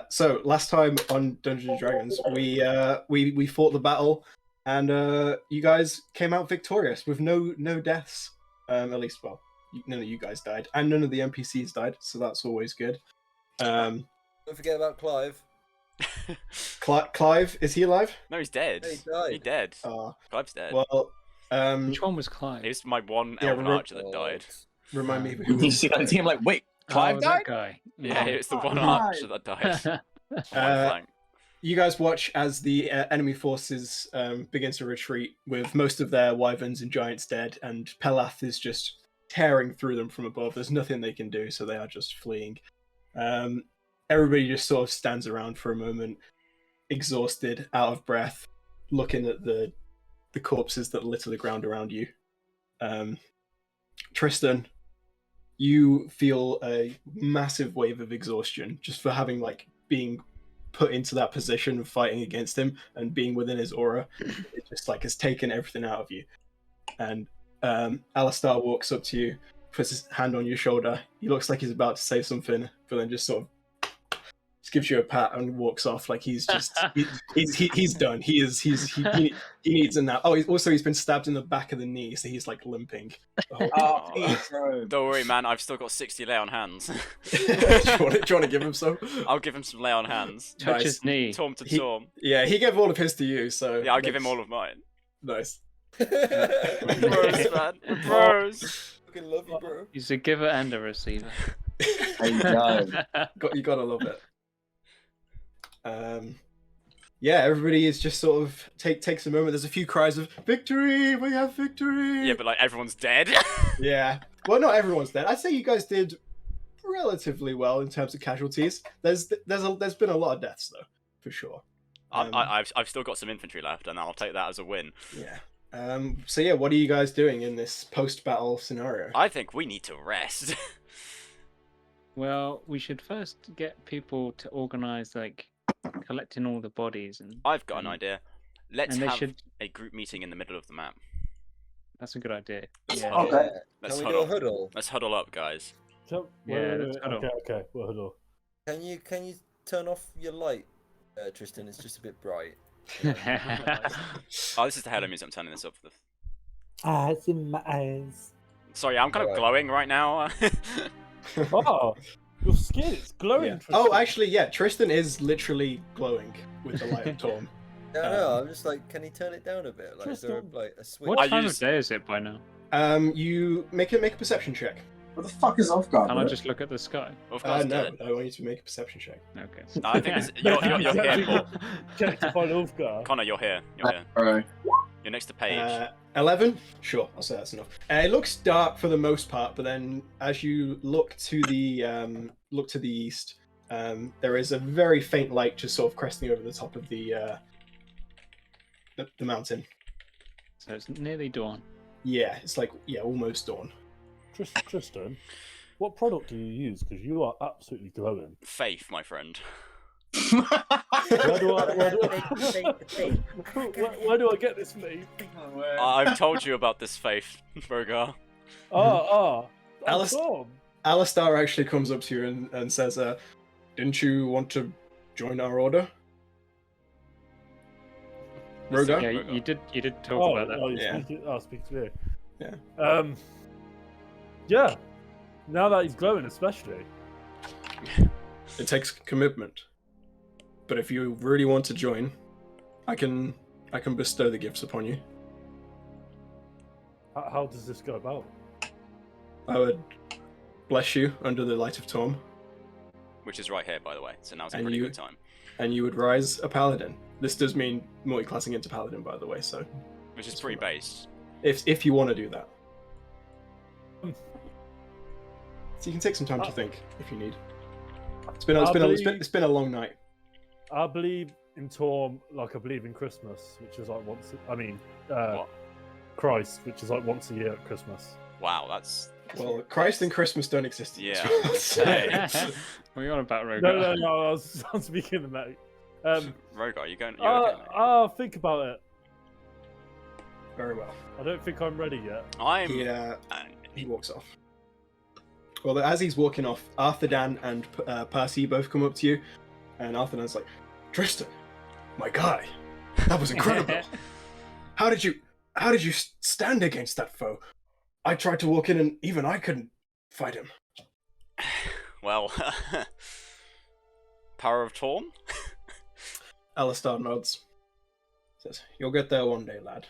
So last time on Dungeons and Dragons, we fought the battle, and you guys came out victorious with no deaths. At least, well, none of you guys died, and none of the NPCs died, so that's always good. Don't forget about Clive. Clive, is he alive? No, he's dead. He died. He's dead. Uh, Clive's dead. well, Which one was Clive? He was my one Yeah, elven archer that died. remind me who. You see that team like, wait, Clive Oh, died? that guy. Yeah, it was the one right. archer that died. One flank. You guys watch as the enemy forces begin to retreat, with most of their wyverns and giants dead, and Pelath is just tearing through them from above. There's nothing they can do, so they are just fleeing. Everybody just sort of stands around for a moment, exhausted, out of breath, looking at the corpses that litter the ground around you. Tristan, you feel a massive wave of exhaustion just for having being put into that position of fighting against him and being within his aura. It just has taken everything out of you. And Alistar walks up to you, puts his hand on your shoulder. He looks like he's about to say something, but then just sort of gives you a pat and walks off like he's just he's done. He needs a nap. Oh, he's been stabbed in the back of the knee, so he's limping. Don't worry, man. I've still got 60 lay on hands. do you want to give him some? I'll give him some lay on hands. Touch his knee. Torm to Torm. Yeah, he gave all of his to you, so Yeah, I'll give him all of mine. Nice. We're bros, man. We're bros. Fucking love you, bro. He's a giver and a receiver. There you go. You gotta love it. Yeah, everybody is just sort of takes a moment. There's a few cries of victory. We have victory. Yeah, but everyone's dead. Yeah. Well, not everyone's dead. I'd say you guys did relatively well in terms of casualties. There's been a lot of deaths though, for sure. I've still got some infantry left, and I'll take that as a win. Yeah. So yeah, what are you guys doing in this post-battle scenario? I think we need to rest. Well, we should first get people to organise collecting all the bodies, and I've got an idea. Let's and they have should- a group meeting in the middle of the map. that's a good idea. Yeah. Okay. Let's Can we do a huddle. huddle? Let's huddle up, guys. So, Yeah, let's huddle. Okay, we'll huddle. Can you turn off your light, Tristan? It's just a bit bright. Oh, this is the Halo music. I'm turning this up for the. Ah, it's in my eyes. Sorry, I'm kind of Alright. glowing right now. Oh, your skin, it's glowing. Yeah. Tristan. Oh, actually, yeah. Tristan is literally glowing with the light of Torm. No, I'm just can he turn it down a bit? Is there Tristan. a switch? What I time use- of day is it by now? You make a perception check. What the fuck is Ulfgar? Can I just look at the sky? Of course, No, I want you to make a perception check. Okay. No, I think you're here, Paul. Check to find Ulfgar. Connor, you're here. You're here. Alright. You're next to Paige. 11? Sure, I'll say that's enough. It looks dark for the most part, but then as you look to the east, there is a very faint light just sort of cresting over the top of the mountain. So it's nearly dawn. Yeah, it's almost dawn. Tristan, what product do you use? Because you are absolutely glowing. Faith, my friend. Where do I get this mate? I've told you about this Faith, Rogar. I'm Alice- Tom. Alistar actually comes up to you and says, didn't you want to join our order? Rogar? Yeah, you did talk about that. Yeah. Speak to me. Yeah. Yeah. Now that he's glowing, especially. It takes commitment. But if you really want to join, I can bestow the gifts upon you. How does this go about? I would bless you under the light of Torm, Which is right here, by the way. So now's a And pretty you- good time. and you would rise a paladin. This does mean multi-classing into paladin, by the way. So Which is pretty based. if you want to do that, so you can take some time to think if you need. It's been a long night. I believe in Torm like I believe in Christmas, which is once. What? Christ, which is once a year at Christmas. Wow, that's. Well, Christ and Christmas don't exist. Yeah. Hey. What are you on about, Rogar? No. I'm speaking of mate. Rogar, you're okay, mate? I'll think about it. Very well. I don't think I'm ready yet. I'm. He walks off. Well, as he's walking off, Arthur, Dan, and Percy both come up to you. And Arthur's like, Tristan, my guy, that was incredible. How did you stand against that foe? I tried to walk in and even I couldn't fight him. Well, power of Torm? Alistair nods. Says, you'll get there one day, lad.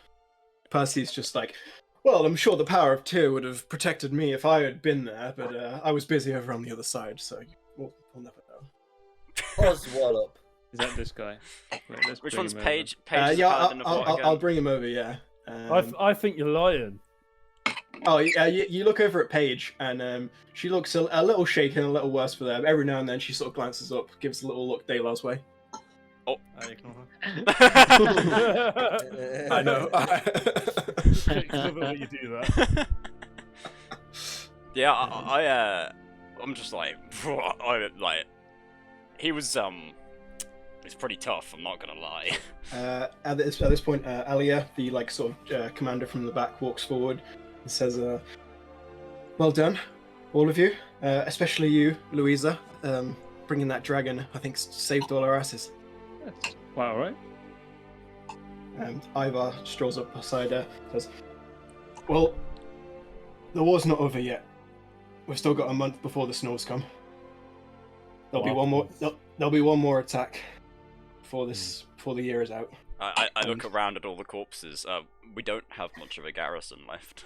Percy's just like, well, I'm sure the power of Tyr would have protected me if I had been there, but I was busy over on the other side, so we'll never know. Oswallop. Is that this guy? Wait, let's Which bring one's him Paige? Paige is Yeah, paladin of what again? I'll bring him over, yeah. I think you're lying. Oh, yeah, you look over at Paige, and she looks a little shaken, a little worse for them. Every now and then she sort of glances up, gives a little look Daylar's way. Oh. I ignore her. I know. It's clever that you do that. Yeah, I'm just like, he was he's pretty tough. I'm not gonna lie. At this point, Alia, the sort of commander from the back, walks forward and says, "Well done, all of you, especially you, Louisa. Bringing that dragon, I think, saved all our asses." That's quite alright. And Ivar strolls up beside her, says, "Well, the war's not over yet. We've still got a month before the snows come. There'll be one more. There'll be one more attack before the year is out." I look around at all the corpses. We don't have much of a garrison left.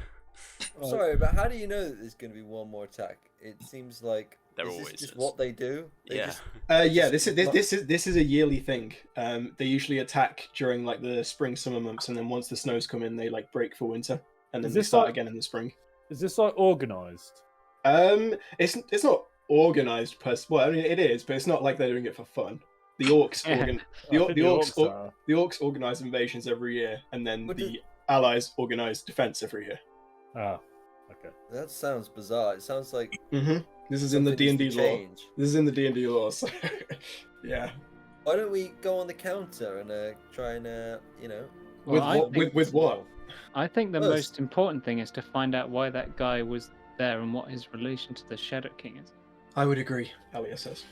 Sorry, but how do you know that there's going to be one more attack? It seems like There is always this just is. what they do? They Yeah. just- Yeah, this is a yearly thing. They usually attack during the spring summer months, and then once the snows come in, they break for winter, and then Is they this start like- again in the spring. Is this organised? It's not organized well, I mean it is, but it's not like they're doing it for fun. The orcs the orcs organize invasions every year, and then Would the allies organize defense every year. Ah, okay. That sounds bizarre. It sounds like This is in the something needs D&D to law. change. This is in the D&D law. So yeah. Why don't we go on the counter and try and Well, With what? I think the First. most important thing is to find out why that guy was there and what his relation to the Shadow King is. I would agree, Alia says.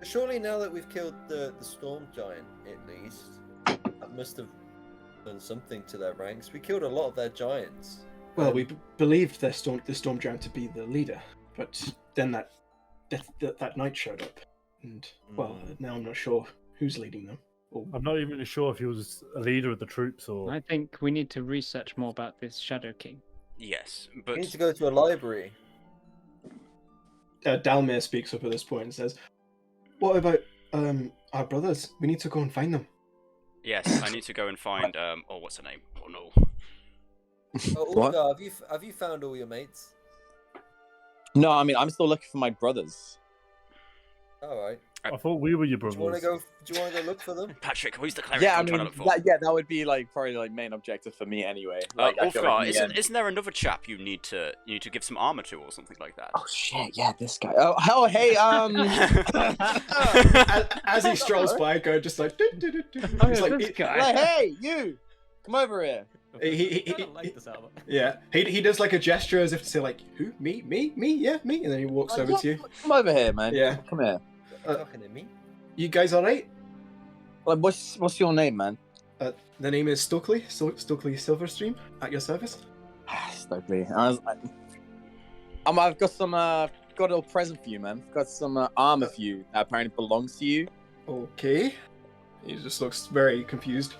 Surely now that we've killed the storm giant, at least, that must have done something to their ranks. We killed a lot of their giants. Well, we believed the storm giant to be the leader, but then that knight showed up, and now I'm not sure who's leading them. I'm not even sure if he was a leader of the troops or. I think we need to research more about this Shadow King. Yes, We but need to go to a library. Dalmir speaks up at this point and says, "What about our brothers? We need to go and find them." yes, I need to go and find what's her name? Oh no. Oh, What? Ulfgar, have you found all your mates? No, I mean, I'm still looking for my brothers. All right. I thought we were your Do brothers. you want to go? Do you want to go look for them? Patrick, who's the cleric Yeah, I I'm mean, trying to look for? that would be probably main objective for me anyway. I feel Ulfgar, like in the end- isn't there another chap you need to give some armor to or something like that? Oh shit! Yeah, this guy. Oh, hey. As he strolls by, go just like. Oh, He's yeah, like this guy. Like, hey, you! Come over here. he like this album. yeah, he does a gesture as if to say who? Me, yeah, me, and then he walks over to you. Come over here, man. Yeah. Come here. Talking to me? You guys all right? Like, what's your name, man? The name is Stokely Silverstream, at your service. Stokely. I've got some. Got a little present for you, man. I've got some armor for you that apparently belongs to you. Okay. He just looks very confused.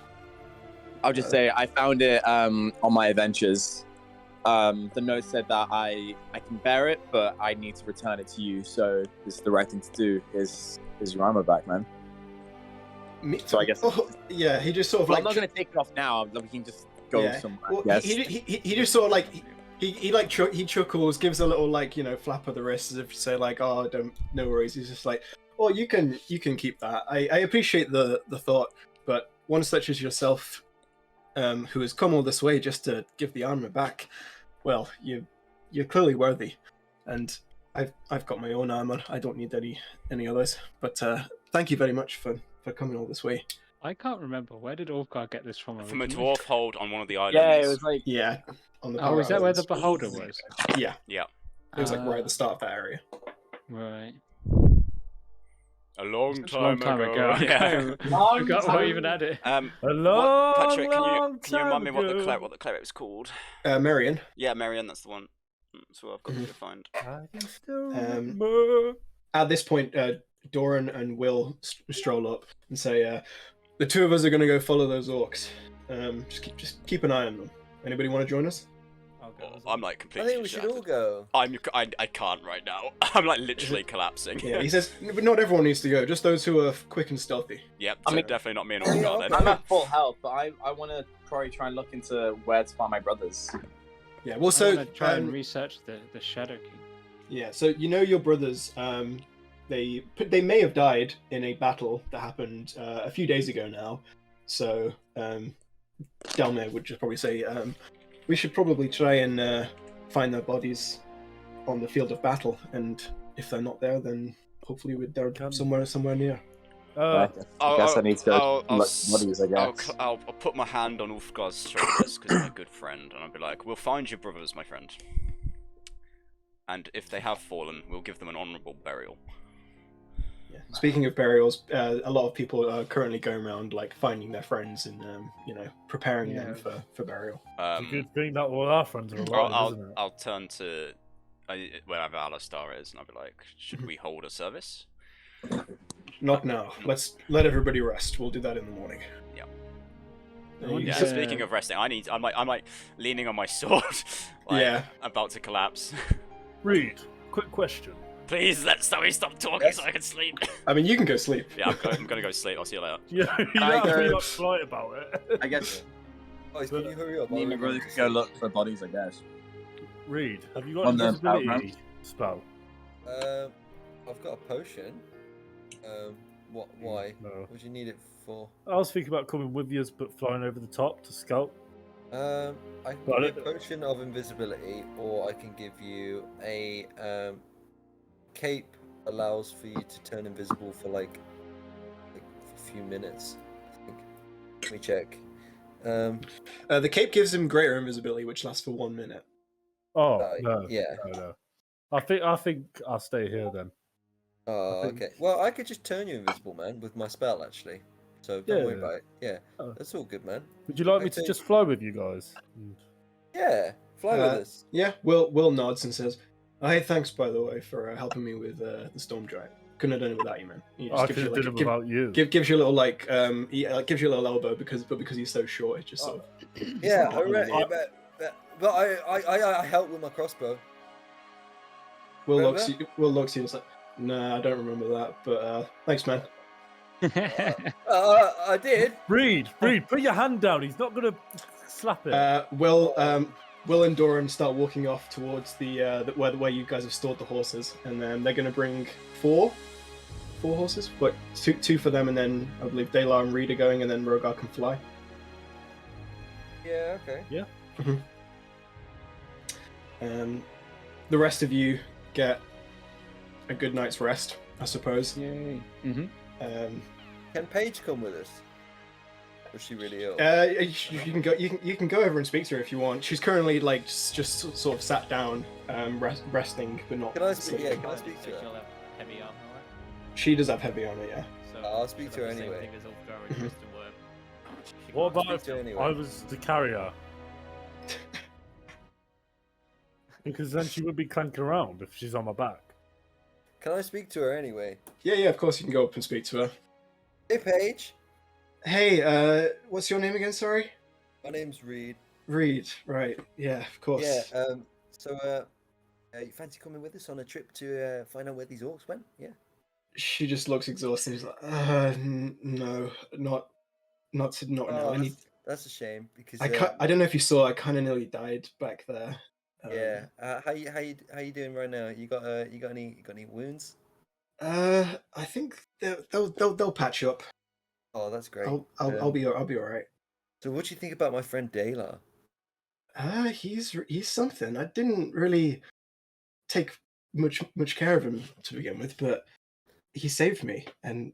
I'll just say I found it on my adventures. The note said that I can bear it, but I need to return it to you. So this is the right thing to do. Is your armor back, man? So I guess. Oh, yeah, he just sort of Well, I'm not gonna take it off now. We can just go somewhere. Well, Yes. he just sort of he chuckles, gives a little flap of the wrist as if to say oh no worries. He's just like, oh, you can keep that. I appreciate the thought, but one such as yourself, who has come all this way just to give the armor back, well, you're clearly worthy, and I've got my own armor. I don't need any others. But thank you very much for coming all this way. I can't remember. Where did Ulfgar get this from? From a originally? dwarf hold on one of the islands. Yeah, it was like. Yeah. On the Oh, is that where the Islands. beholder was? Yeah. Yeah. It was right at the start of that area. Right. A long Such a long time ago. I Yeah. forgot what even had it. A What, long, Patrick, long can you remind me time what the ago. cleric was called? Marion. Yeah, Marion, that's the one. That's what I've got to Mhm. go find. I can still Um, remember. At this point, Doran and Will stroll up and say, "The two of us are going to go follow those orcs. Just keep an eye on them. Anybody want to join us?" I'll go as I'm well. like I completely think we should all shattered. go. I can't right now. I'm like literally collapsing. Yeah, he says, "But not everyone needs to go. Just those who are quick and stealthy." Yep, I so mean- definitely not me and Yeah, Ulfgar okay. then. I'm at full health, but I want to probably try and look into where to find my brothers. Yeah. Well, I so want to try and research the Shadow King. yeah, so you know your brothers. They may have died in a battle that happened a few days ago now. So Delmare would just probably say, we should probably try and find their bodies on the field of battle, and if they're not there, then hopefully they're somewhere near. I guess I need to I'll look for bodies, I guess. I'll put my hand on Ulfgar's shoulders because I'm a good friend, and I'll be like, "We'll find your brothers, my friend. And if they have fallen, we'll give them an honourable burial." Yeah. Speaking of burials, a lot of people are currently going around like finding their friends and preparing them for burial. It's a good thing that all our friends are alive, isn't it? I'll turn to wherever Alistar is, and I'll be like, "Should we hold a service?" Not now. Let's let everybody rest. We'll do that in the morning. Yeah. You Yeah. said- Speaking of resting, I'm like leaning on my sword, like, Yeah. about to collapse. Reed, quick question. Please let Zoe stop talking so I can sleep. I mean, you can go sleep. Yeah, I'm gonna go sleep. I'll see you later. Yeah, you don't I have to be go- uptight about it. I guess Guys, can you hurry up? me and my I'm brother going could to go sleep. look for bodies, I guess. Reed, have you got On an the invisibility outbound? spell? I've got a potion. Why? No. What do you need it for? I was thinking about coming with you, but flying over the top to scout. I can Well, give you a potion of invisibility, or I can give you a cape. Allows for you to turn invisible for like a few minutes. I think. Let me check. The cape gives him greater invisibility, which lasts for 1 minute. Oh no, yeah. no. I think I'll stay here then. Oh, I think- okay. Well, I could just turn you invisible, man, with my spell actually. So don't worry Yeah. about it. Yeah, Oh. that's all good, man. Would you like me Okay. to just fly with you guys? Yeah, fly with us. Yeah, Will nods and says, "Oh, hey, thanks by the way for helping me with the storm giant. Couldn't have done it without you, man." He just I gives could you, have done it give- without you. gives you a little gives you a little elbow because he's so short, it just sort of. Yeah, not but I help with my crossbow. Will Remember? looks you and is like, "Nah, I don't remember that, but thanks, man." I did. Reed, put your hand down. He's not gonna slap it. Will and Doran start walking off towards the where you guys have stored the horses, and then they're going to bring four horses, but two for them, and then I believe Dalar and Reed are going, and then Rogar can fly. Yeah. Okay. The rest of you get a good night's rest, I suppose. Yay. Mm-hmm. Can Paige come with us? Or is she really ill? You can go. You can go over and speak to her if you want. She's currently like just sort of sat down, resting, but not. Can I speak? sleeping. Yeah, can I speak to her? She'll have heavy armor, right? She does have heavy armor, yeah. So I'll speak to her she'll have the same anyway. thing as Ulfgar and Kristen were. She What can't about speak to her if anyway. I was the carrier? Because then she would be clanking around if she's on my back. Can I speak to her anyway? Yeah. Of course, you can go up and speak to her. Hey, Paige. Hey, what's your name again? Sorry. My name's Reed. Reed. Right. Yeah. Of course. Yeah. You fancy coming with us on a trip to find out where these orcs went? Yeah. She just looks exhausted. She's like, no, not now. I need. That's a shame because I don't know if you saw. I kind of nearly died back there. yeah. How you doing right now? You got any wounds? I think they'll patch up. Oh, that's great. I'll be all right. So, what do you think about my friend Dalar? He's something. I didn't really take much care of him to begin with, but he saved me, and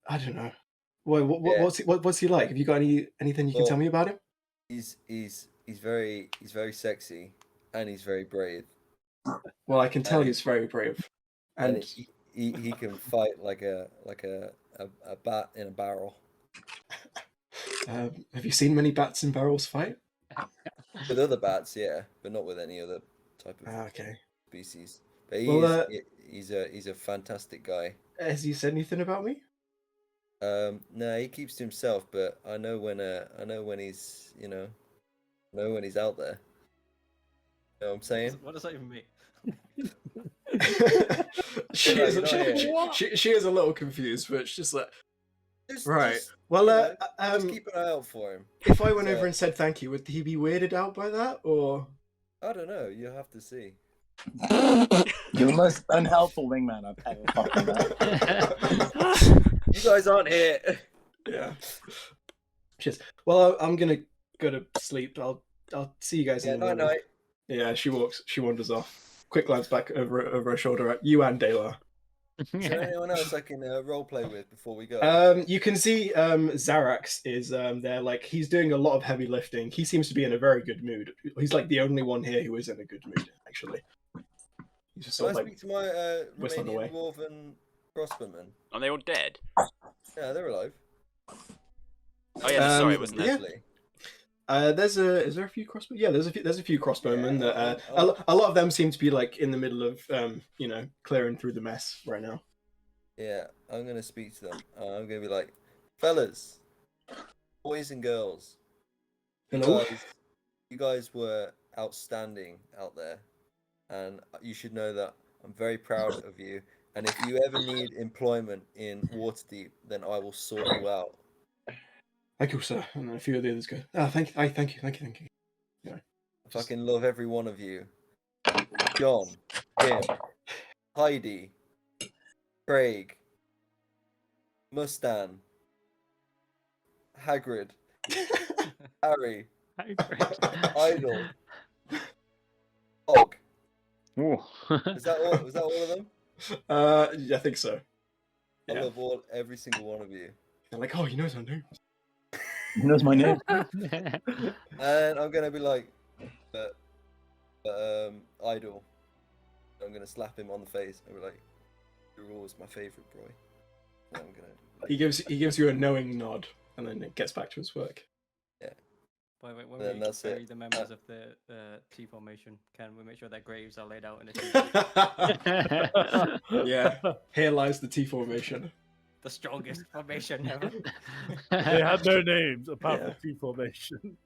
I don't know. What's he like? Have you got anything you can tell me about him? He's very sexy, and he's very brave. Well, I can tell he's very brave, and he can fight like a bat in a barrel. Have you seen many bats in barrels fight? With other bats, yeah, but not with any other type of Okay. species. But Well, he's a fantastic guy. has he said anything about me? No, he keeps to himself, but I know when he's I know when he's out there. You know what I'm saying? What does that even mean? she, No, is, you're not here. she is a little confused, but it's just like, right. Just, Well, just keep an eye out for him. if I went So- over and said thank you, would he be weirded out by that, or? I don't know. You have to see. You're the most unhelpful wingman I've ever fucking met. You guys aren't here. Yeah. Cheers. Well, I'm gonna go to sleep. I'll see you guys Yeah, in the night morning. night. Yeah, she wanders off. Quick glance back over her shoulder at you and Dayla. Is there anyone else I can role play with before we go? You can see Zarax is there, like he's doing a lot of heavy lifting. He seems to be in a very good mood. He's like the only one here who is in a good mood, actually. He's just Can I sort of like speak to my whistling Romanian away. dwarven crossbowmen? Are they all dead? Yeah, they're alive. Oh yeah, sorry, wasn't there? Yeah. Is there a few crossbow? Yeah, there's a few crossbowmen Yeah, that a lot of them seem to be like in the middle of clearing through the mess right now. Yeah, I'm gonna speak to them. I'm gonna be like, fellas, boys and girls, Hello. you guys were outstanding out there, and you should know that I'm very proud of you. And if you ever need employment in Waterdeep, then I will sort you out. Thank you, sir. And a few of the others go. Ah, thank you. Yeah. I fucking love every one of you. John, Jim, Heidi, Craig, Mustan, Hagrid, Harry, Idle, Og. Is that all? Was that all of them? Yeah, I think so. I Yeah. love every single one of you. They're like, oh, he knows our names. He knows my name. And I'm gonna be like, Idle. I'm gonna slap him on the face and be like, "You're always my favorite boy." And I'm gonna. He gives you a knowing nod, and then it gets back to his work. By the way, when Then we that's bury it. the members of the T formation, can we make sure their graves are laid out in a T? Yeah. Here lies the T formation. The strongest formation ever. They had no names apart Yeah. from T formation.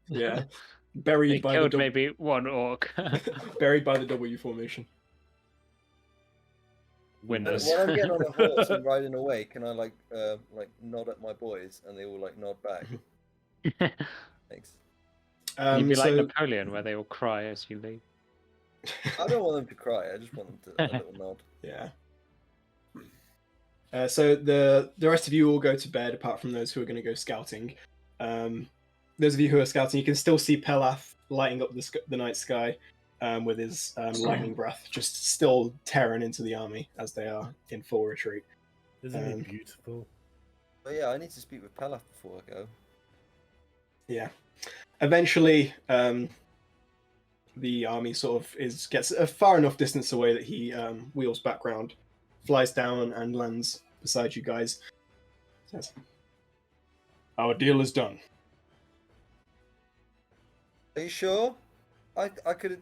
Yeah. They Buried by killed the maybe one orc. buried by the W formation. Winners. When I'm getting on a horse and riding away, can I like nod at my boys and they all like nod back? Thanks. You'd be like So Napoleon, where they all cry as you leave. I don't want them to cry. I just want them to a little nod. yeah. So the rest of you all go to bed, apart from those who are going to go scouting. Those of you who are scouting, you can still see Pelaf lighting up the night sky with his lightning breath, just still tearing into the army as they are in full retreat. Isn't he beautiful? But yeah, I need to speak with Pelaf before I go. Yeah. Eventually, the army sort of gets a far enough distance away that he wheels back round, flies down, and lands beside you guys. Says, "Our deal is done." Are you sure? I could.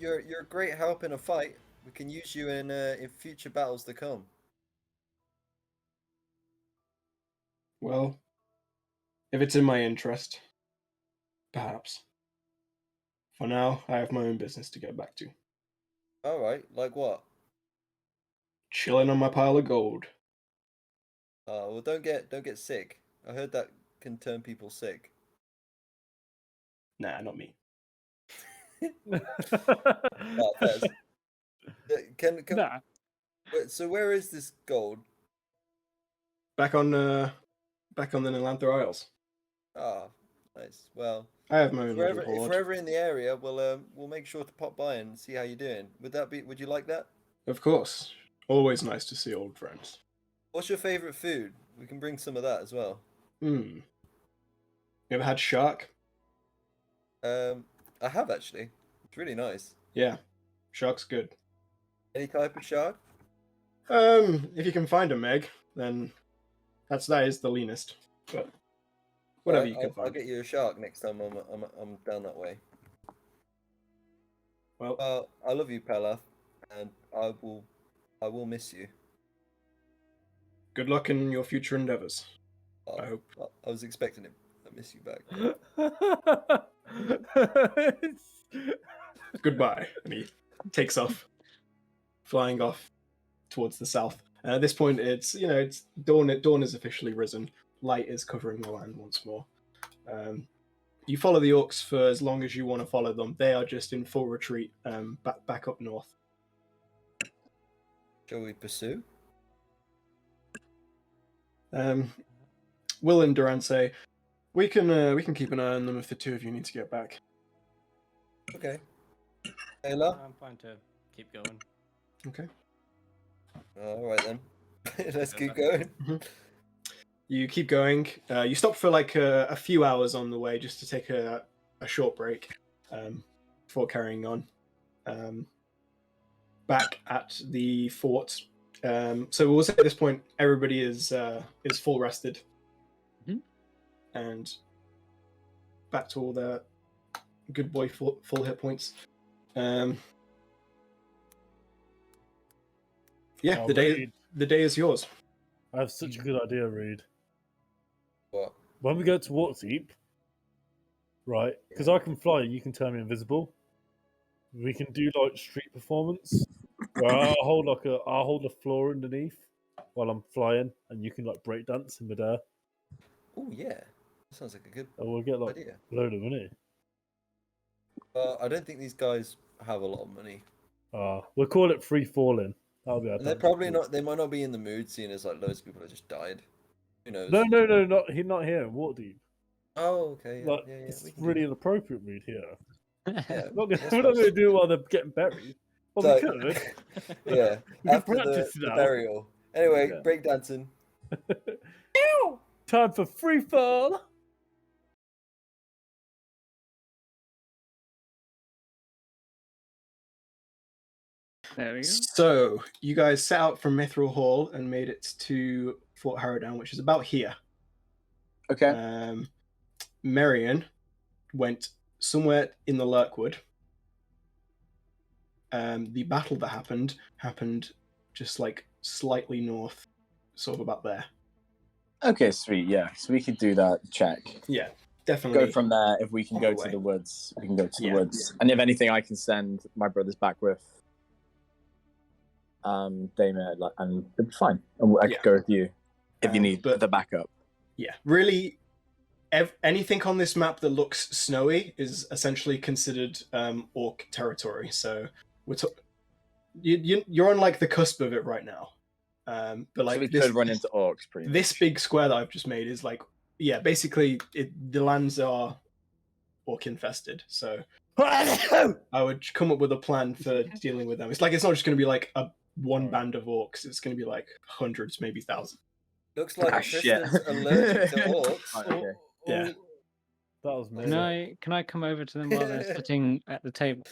You're a great help in a fight. We can use you in future battles to come. Well, if it's in my interest, perhaps. For now, I have my own business to get back to. All right. Like what? Chilling on my pile of gold. Well, don't get sick. I heard that can turn people sick. Nah, not me. Fez. Can Nah. wait, so where is this gold? Back on the Nilantha Isles. Ah, nice. Well, I have my own if little we're hoard. ever in the area, we'll make sure to pop by and see how you're doing. Would you like that? Of course. Always nice to see old friends. What's your favorite food? We can bring some of that as well. You ever had shark? I have actually. It's really nice. Yeah. Shark's good. Any type of shark? If you can find a Meg, then that is the leanest. But whatever Alright, you can I'll find. get you a shark next time I'm down that way. Well, I love you, Pella, and I will miss you. good luck in your future endeavors. I hope. I was expecting it. I miss you back. Goodbye. And he takes off, flying off towards the south. And at this point, it's dawn. Dawn is officially risen. Light is covering the land once more. You follow the orcs for as long as you want to follow them. They are just in full retreat, back up north. Shall we pursue? Will and Duran say, we can keep an eye on them if the two of you need to get back. Okay. Ayla? I'm fine to keep going. Okay. All right then. Let's keep going. You keep going. You stop for like a few hours on the way just to take a short break before carrying on. Back at the fort. So we'll say at this point everybody is full rested, and back to all their good boy full hit points. Yeah, the day is yours. I have such a good idea, Reed. What? When we go to Waterdeep, right? Because I can fly and you can turn me invisible. We can do like street performance where I'll hold a floor underneath while I'm flying, and you can like break dance in midair. Oh yeah, that sounds like a good And we'll get like idea. a load of money. I don't think these guys have a lot of money. We'll call it free falling. That'll be our And they're time. probably not. They might not be in the mood, seeing as like loads of people have just died. Who knows? No, not here in Waterdeep. Oh, okay. Yeah, Like, yeah. it's We can do really that. inappropriate, Reed. Here, Yeah, we're not that's going fine. to do it while they're getting buried. Well, So- we could. Yeah, We can after the practice now. burial. Anyway, Yeah. breakdancing. Time for free fall. There we go. So you guys set out from Mithril Hall and made it to Fort Harrowdown, which is about here. Okay. Marion went somewhere in the Lurkwood. The battle that happened just like slightly north, sort of about there. Okay, sweet. Yeah, so we could do that. Check. Yeah, definitely. Go from there. If we can on go the to way. the woods, we can go to Yeah. the woods. And if anything, I can send my brothers back with. They may like, and it'll be fine. And I Yeah. could go with you if you need but- the backup. Yeah, really. Anything on this map that looks snowy is essentially considered orc territory. So you're on like the cusp of it right now. But like so we this, could run into orcs pretty this much. big square that I've just made is like, yeah, basically the lands are orc infested. So I would come up with a plan for dealing with them. It's like it's not just going to be like one band of orcs. It's going to be like hundreds, maybe thousands. Looks like Ah, shit. Tristan's allergic to orcs. Right, okay. Yeah. That was me. Can I come over to them while they're sitting at the table?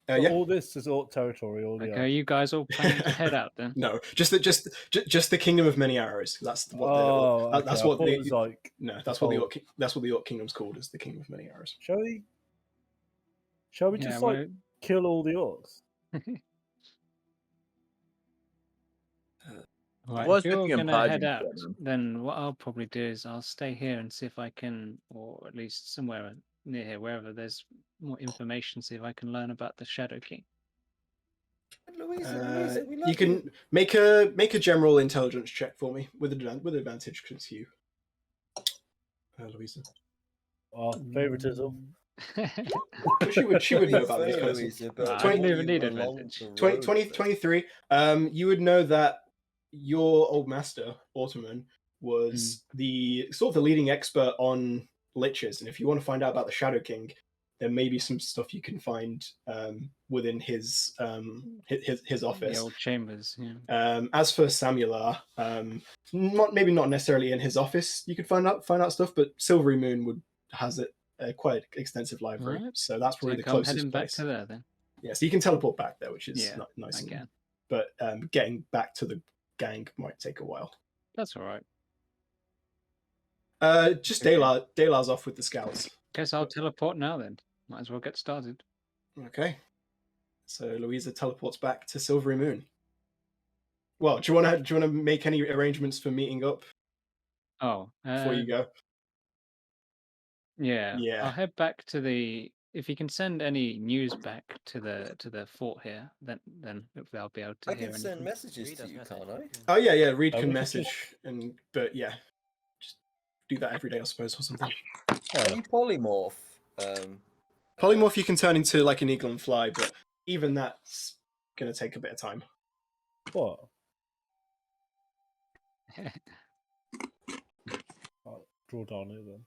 Yeah. All this is orc territory. All the Okay, are you guys all planning to head out then? No, just the Kingdom of Many Arrows. That's what. okay. That's I what thought the it was like. no. That's what the orc kingdom's called. Is the Kingdom of Many Arrows. Shall we? Shall we Yeah, just like kill all the orcs? Right, was if you're thinking of gonna head purging out, them. then what I'll probably do is I'll stay here and see if I can, or at least somewhere near here, wherever there's more information, see if I can learn about the Shadow King. Louisa, we love You can make a general intelligence check for me with advantage because you, Louisa. Favoritism. She would know about these kind of things. Louisa, but I I don't want even you need along advantage. the 20, road 20, with it. 23. You would know that your old master, Autumn, was the sort of the leading expert on liches, and if you want to find out about the Shadow King, there may be some stuff you can find within his The office. old chambers, yeah. As for Samular, maybe not necessarily in his office. You could find out stuff, but Silvery Moon has a quite extensive library, Right. so that's So probably the I'm closest heading back place. to there then. Yeah, so you can teleport back there, which is Yeah, nice. I and- can. But getting back to the gang might take a while. That's all right. Just Okay. Delar's off with the scouts. Guess I'll teleport now then. Might as well get started. Okay. So Louisa teleports back to Silvery Moon. Well, do you want to make any arrangements for meeting up Oh, before you go? yeah. Yeah. I'll head back to the. If you can send any news back to the fort here, then hopefully I'll be able to I hear can send anything. messages Read to us you, message. can't I? Oh yeah. Reed we can could message, but yeah, just do that every day, I suppose, or something. Can you polymorph? Polymorph you can turn into like an eagle and fly, but even that's gonna take a bit of time. What? I'll draw down here then.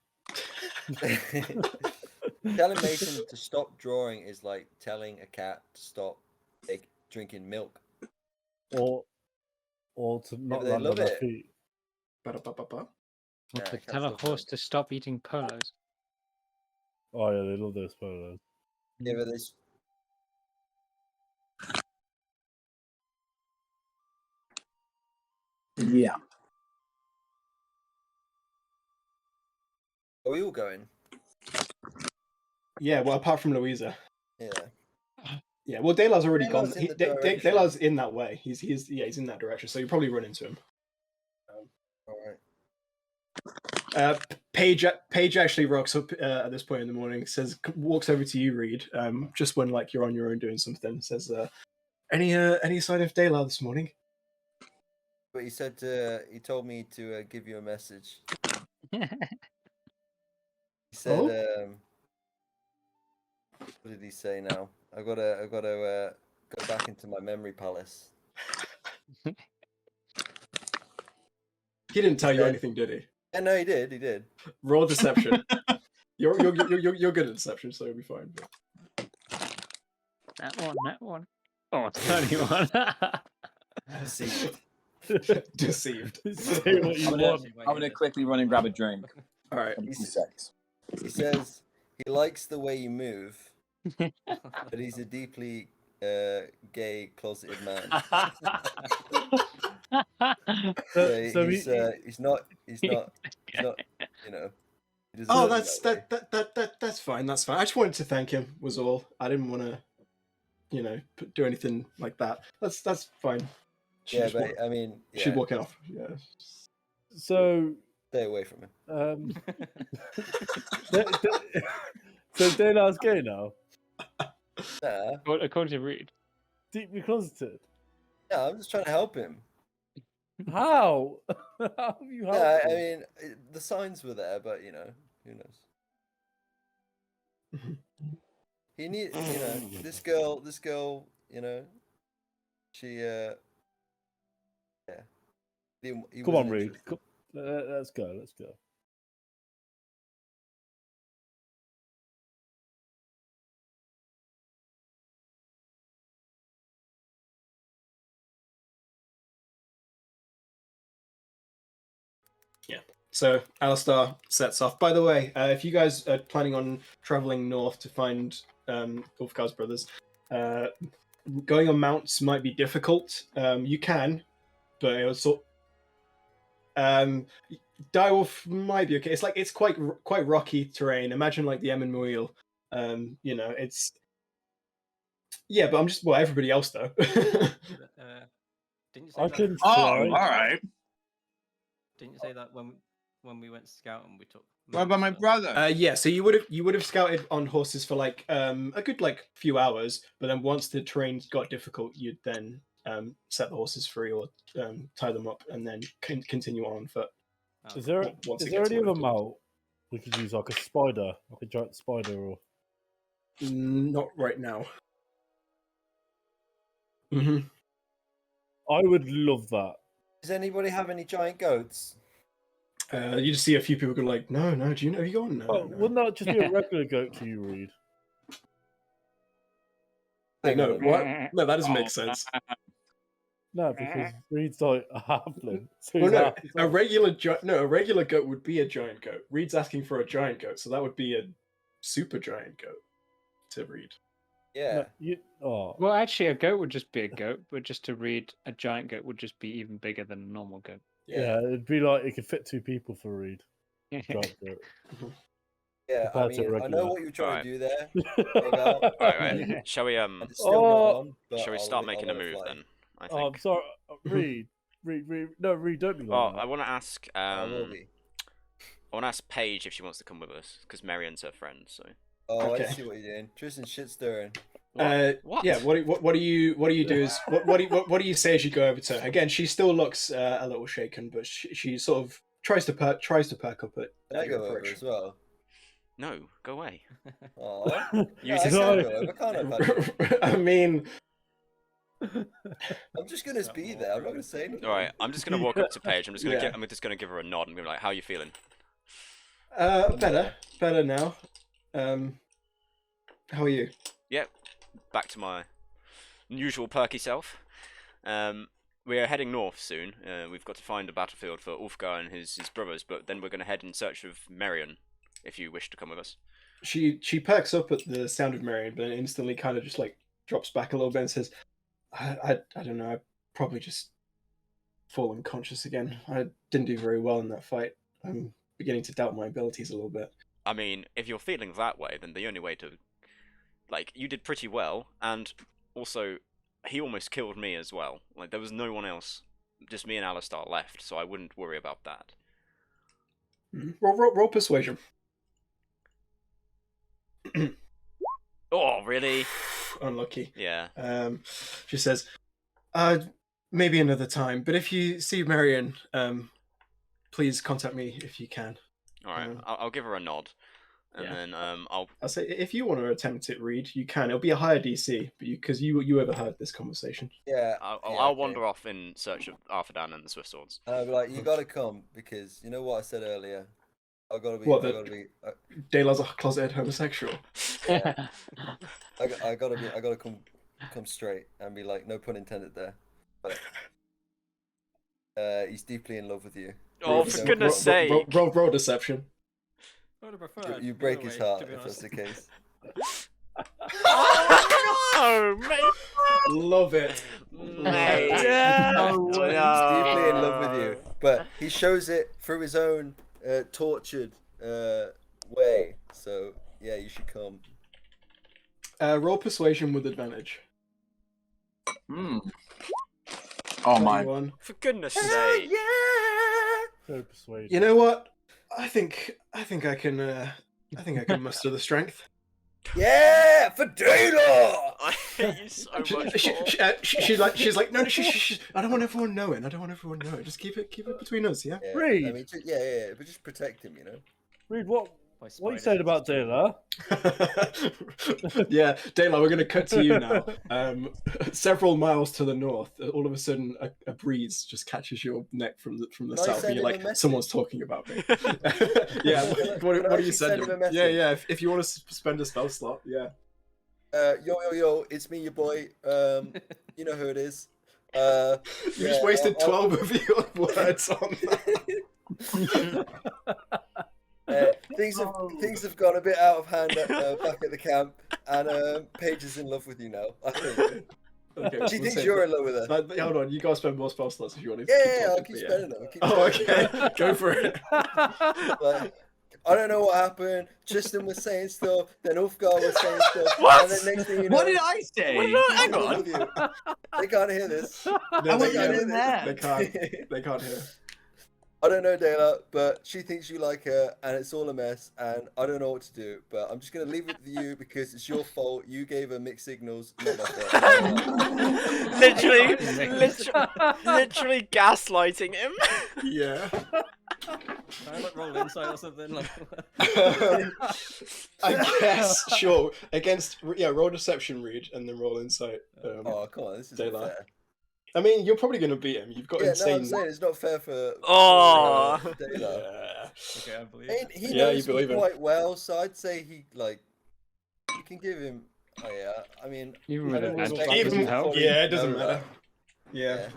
Telling Mason to stop drawing is like telling a cat to stop drinking milk. Or to not they land love on their it. feet. Ba-da-ba-ba-ba. Or Yeah, to cats tell a love horse milk. to stop eating polos. Oh yeah, they love those photos. Yeah, but there's Yeah. Are we all going? Yeah, well, apart from Louisa. Yeah. Yeah, well, Delar's already Delar's gone. in the direction. Delar's in that way. He's in that direction, so you probably run into him. All right. Paige actually rocks up at this point in the morning. Walks over to you, Reed. Just when like you're on your own doing something. Says, any sign of Delar this morning? But he said he told me to give you a message. He said, what did he say now? I gotta go back into my memory palace. He didn't tell you said- anything, did he? Yeah, no, he did. He did. Roll deception. You're good at deception, so you'll be fine. That one. Oh, 31. Deceived. Deceived. Say what you I'm gonna, want. I'm gonna quickly run and grab a drink. All right. Give me 2 seconds. He says he likes the way you move, but he's a deeply gay, closeted man. So He's not. You know. He doesn't Oh, look that's that way. that's fine. That's fine. I just wanted to thank him. Was all. I didn't want to, do anything like that. That's fine. Yeah, but I mean, She's yeah, walking off. Yeah. So stay away from him. so Delar's gay now. Nah, According to Reed. Deeply closeted. no, I'm just trying to help him. How? How have you helped Yeah, I him? mean, the signs were there, but who knows? He need, this girl, she, yeah. He Come on, wasn't Reed. interested. Let's go. Let's go. So Alistar sets off. By the way, if you guys are planning on traveling north to find Ulfgar's brothers, going on mounts might be difficult. You can, but it was Direwolf might be okay. It's quite rocky terrain. Imagine like the Emyn Muil. It's but I'm just everybody else though. Didn't you say I that? can Oh, fly. all right. Didn't you say that when we went scouting we took? What about my maps, brother? So you would have scouted on horses for like a good few hours, but then once the terrain got difficult, you'd then set the horses free or tie them up and then continue on foot. Oh, Is there Once is it there gets any other more mount we could use, like a spider, like a giant spider, or Not right now. Mm-hmm. I would love that. Does anybody have any giant goats? You just see a few people go like, no, do you know? Have you gone? No, Oh, no. wouldn't that just be a regular goat to you, Reed? Wait, no, Hang on. what? No, that doesn't make sense. No, because Reed's like a halfling. So Well, he's no, half his a own. regular goat would be a giant goat. Reed's asking for a giant goat, so that would be a super giant goat to Reed. Yeah. Well, actually, a goat would just be a goat, but just to read a giant goat would just be even bigger than a normal goat. Yeah, it'd be like it could fit 2 people for Reed. Giant goat. Yeah, I Compared to mean, I know regular. what you're trying Right. to do there. Dale, Right. Shall we and it's still not on, but shall we I'll start let- making a I'll let it move fly. then? I Oh, I'm think. sorry. Reed. No, Reed, don't be Well, like that. I want to ask I will be. I want to ask Paige if she wants to come with us because Marion's her friend. So. Oh, Okay. I see what you're doing. Tristan shit stirring. What? Yeah. What do you do is what do you say as you go over to her? Again, she still looks a little shaken, but she sort of tries to perk up Can I at your go over approach. as well? No, go away. Oh, You I just- can go over, can't I, Patrick? I mean, I'm just gonna be there. I'm not gonna say anything. All right, I'm just gonna walk up to Paige. I'm just gonna Yeah. give her a nod and be like, "How are you feeling?" better now. How are you? Yep, back to my usual perky self. We are heading north soon. We've got to find a battlefield for Ulfgar and his brothers, but then we're going to head in search of Marion, if you wish to come with us. She perks up at the sound of Marion, but instantly kind of just like drops back a little bit and says, I don't know, I probably just fall unconscious again. I didn't do very well in that fight. I'm beginning to doubt my abilities a little bit. I mean, if you're feeling that way, then the only way to... Like, you did pretty well, and also, he almost killed me as well. Like, there was no one else, just me and Alistar left, so I wouldn't worry about that. Roll persuasion. Oh, really? Unlucky. Yeah. She says, maybe another time, but if you see Marion, please contact me if you can. Alright, I'll give her a nod. And then I'll say if you want to attempt it, Reed, you can. It'll be a higher DC, but because you overheard this conversation. Yeah. I'll wander off in search of Arthedan and the Swift Swords. And I'll be like, you gotta come because you know what I said earlier. I gotta be. What, I gotta be. Dayla's a closeted homosexual. Yeah. I gotta be. I gotta come straight and be like, no pun intended there. But he's deeply in love with you. Oh, for goodness sake! Roll deception. You break his heart if that's the case. Oh, mate! Love it, mate. He's deeply in love with you, but he shows it through his own tortured way. So yeah, you should come. Roll persuasion with advantage. Oh my! For goodness sake! So persuaded. You know what? I think I can muster the strength. Yeah, for Dana! I hate you so much. She's like, no, I don't want everyone knowing. Just keep it between us, yeah. Reed. I mean, yeah, but just protect him, you know. Reed, what you said about Dayla? Yeah, Dayla, we're going to cut to you now. Several miles to the north, all of a sudden, a breeze just catches your neck from the south, and you're like, someone's talking about me. Yeah, what do you send him? Yeah. If you want to suspend a spell slot, yeah. Yo, it's me, your boy. You know who it is. You just wasted 12 of your words on that. Things have gone a bit out of hand back at the camp, and Paige is in love with you now. I think. Okay, She thinks you're in love with her. Hold on, you gotta spend more spell slots if you want to. Yeah, I'll keep spending them. Okay, go for it. Like, I don't know what happened. Tristan was saying stuff, then Ulfgar was saying stuff, What? and then next thing you know, What did I say? hang on. They can't hear this. No, they they can't hear can't. this. They can't hear. I don't know, Dayla, but she thinks you like her, and it's all a mess, and I don't know what to do. But I'm just gonna leave it with you because it's your fault. You gave her mixed signals, not my fault. literally gaslighting him. Yeah. Can I like roll insight or something? Like... I guess, sure. Against, roll deception, Reed, and then roll insight. Oh, come on, this is Dayla. fair. I mean, you're probably going to beat him. You've got Yeah, insane... no, I'm saying it's not fair for Oh. Dayla. Yeah. Okay, I believe. He Yeah, knows you believe me him. quite well, so I'd say you can give him. Oh yeah, I mean, Even I with don't advantage, respect it him doesn't help. fully, Yeah, it doesn't know matter. that. Yeah.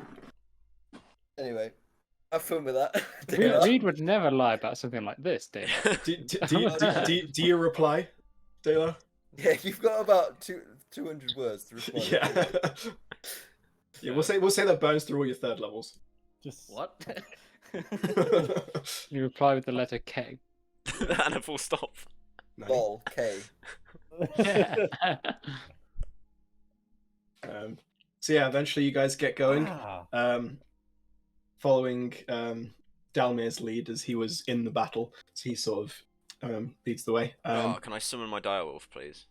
Anyway, have fun with that. Reed would never lie about something like this, Dave. Do you reply, Dayla? Yeah, you've got about 200 words to respond. Yeah. Yeah, we'll say that burns through all your third levels. Just What? You reply with the letter K. And a full stop. Nice. Lol, K. So yeah, eventually you guys get going. Following Dalmir's lead as he was in the battle, so he sort of leads the way. Can I summon my direwolf, please?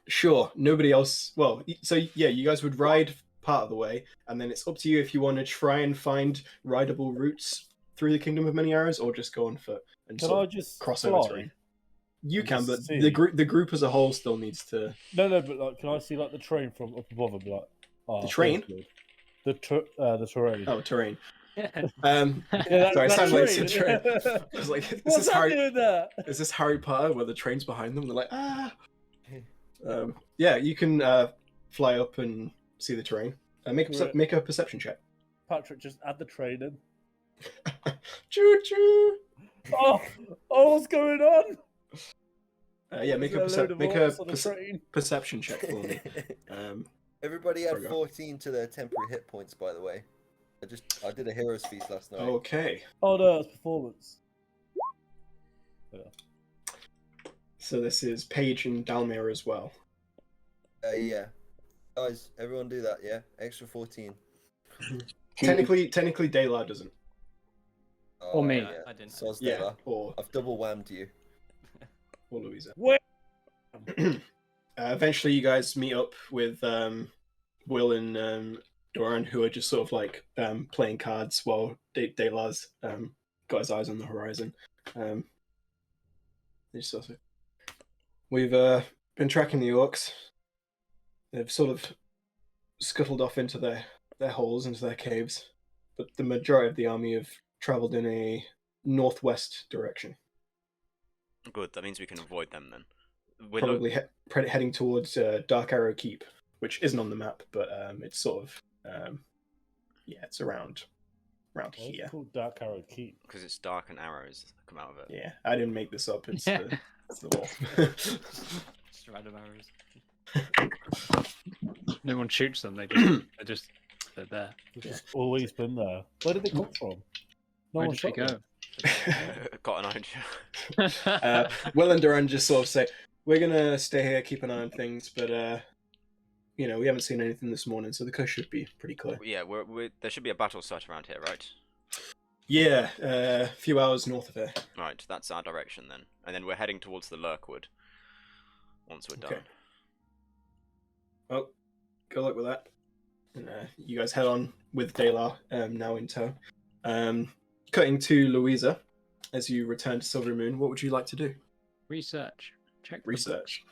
Sure, nobody else. Well, so yeah, you guys would ride part of the way, and then it's up to you if you want to try and find rideable routes through the Kingdom of Many Arrows, or just go on foot and Can sort I of just cross fly? over terrain. You and can, just but see? the group as a whole still needs to. No, but like, can I see like the train from up above and be like, The train? The terrain. Oh, terrain. Yeah, Sorry, that it sounded like train. it's a train. I was like, What's that doing there? is this Harry Potter where the train's behind them? They're like, ah. Yeah, you can fly up and see the terrain. Make a perception check. Patrick, just add the train in. Choo choo. Oh, what's going on? Yeah, make Is a there load of orcs on the train? perception check for me. Everybody had There we go. 14 to their temporary hit points, by the way. I did a hero's feast last night. Okay. Oh no, it's performance. So this is Paige and Dalmir as well. Yeah. Guys, everyone do that, yeah? Extra 14. Technically, Daylar doesn't. Oh, Or me. Yeah. I didn't. Soz Yeah, Dela. or I've double whammed you. Louisa. Wait. Eventually, you guys meet up with Will and Doran, who are just sort of like playing cards while Daylar's got his eyes on the horizon. We've been tracking the orcs. They've sort of scuttled off into their holes, into their caves, but the majority of the army have travelled in a northwest direction. Good, that means we can avoid them then. Probably heading towards Dark Arrow Keep, which isn't on the map, but it's sort of it's around What's here. it called Dark Arrow Keep? Because it's dark and arrows come out of it. Yeah, I didn't make this up. It's the wall. Just random arrows. No one shoots them. They're there. It's just always been there. Where did they come from? No Where one did they shot go? them. Got an idea. Will and Duran just sort of say, "We're gonna stay here, keep an eye on things, but we haven't seen anything this morning, so the coast should be pretty clear." Yeah, there should be a battle site around here, right? Yeah, a few hours north of here. Right, that's our direction then. And then we're heading towards the Lurkwood once we're Okay. done. Well, good luck with that. And, you guys head on with Daylar now in tow. Cutting to Louisa, as you return to Silver Moon, what would you like to do? Research. Check the Research.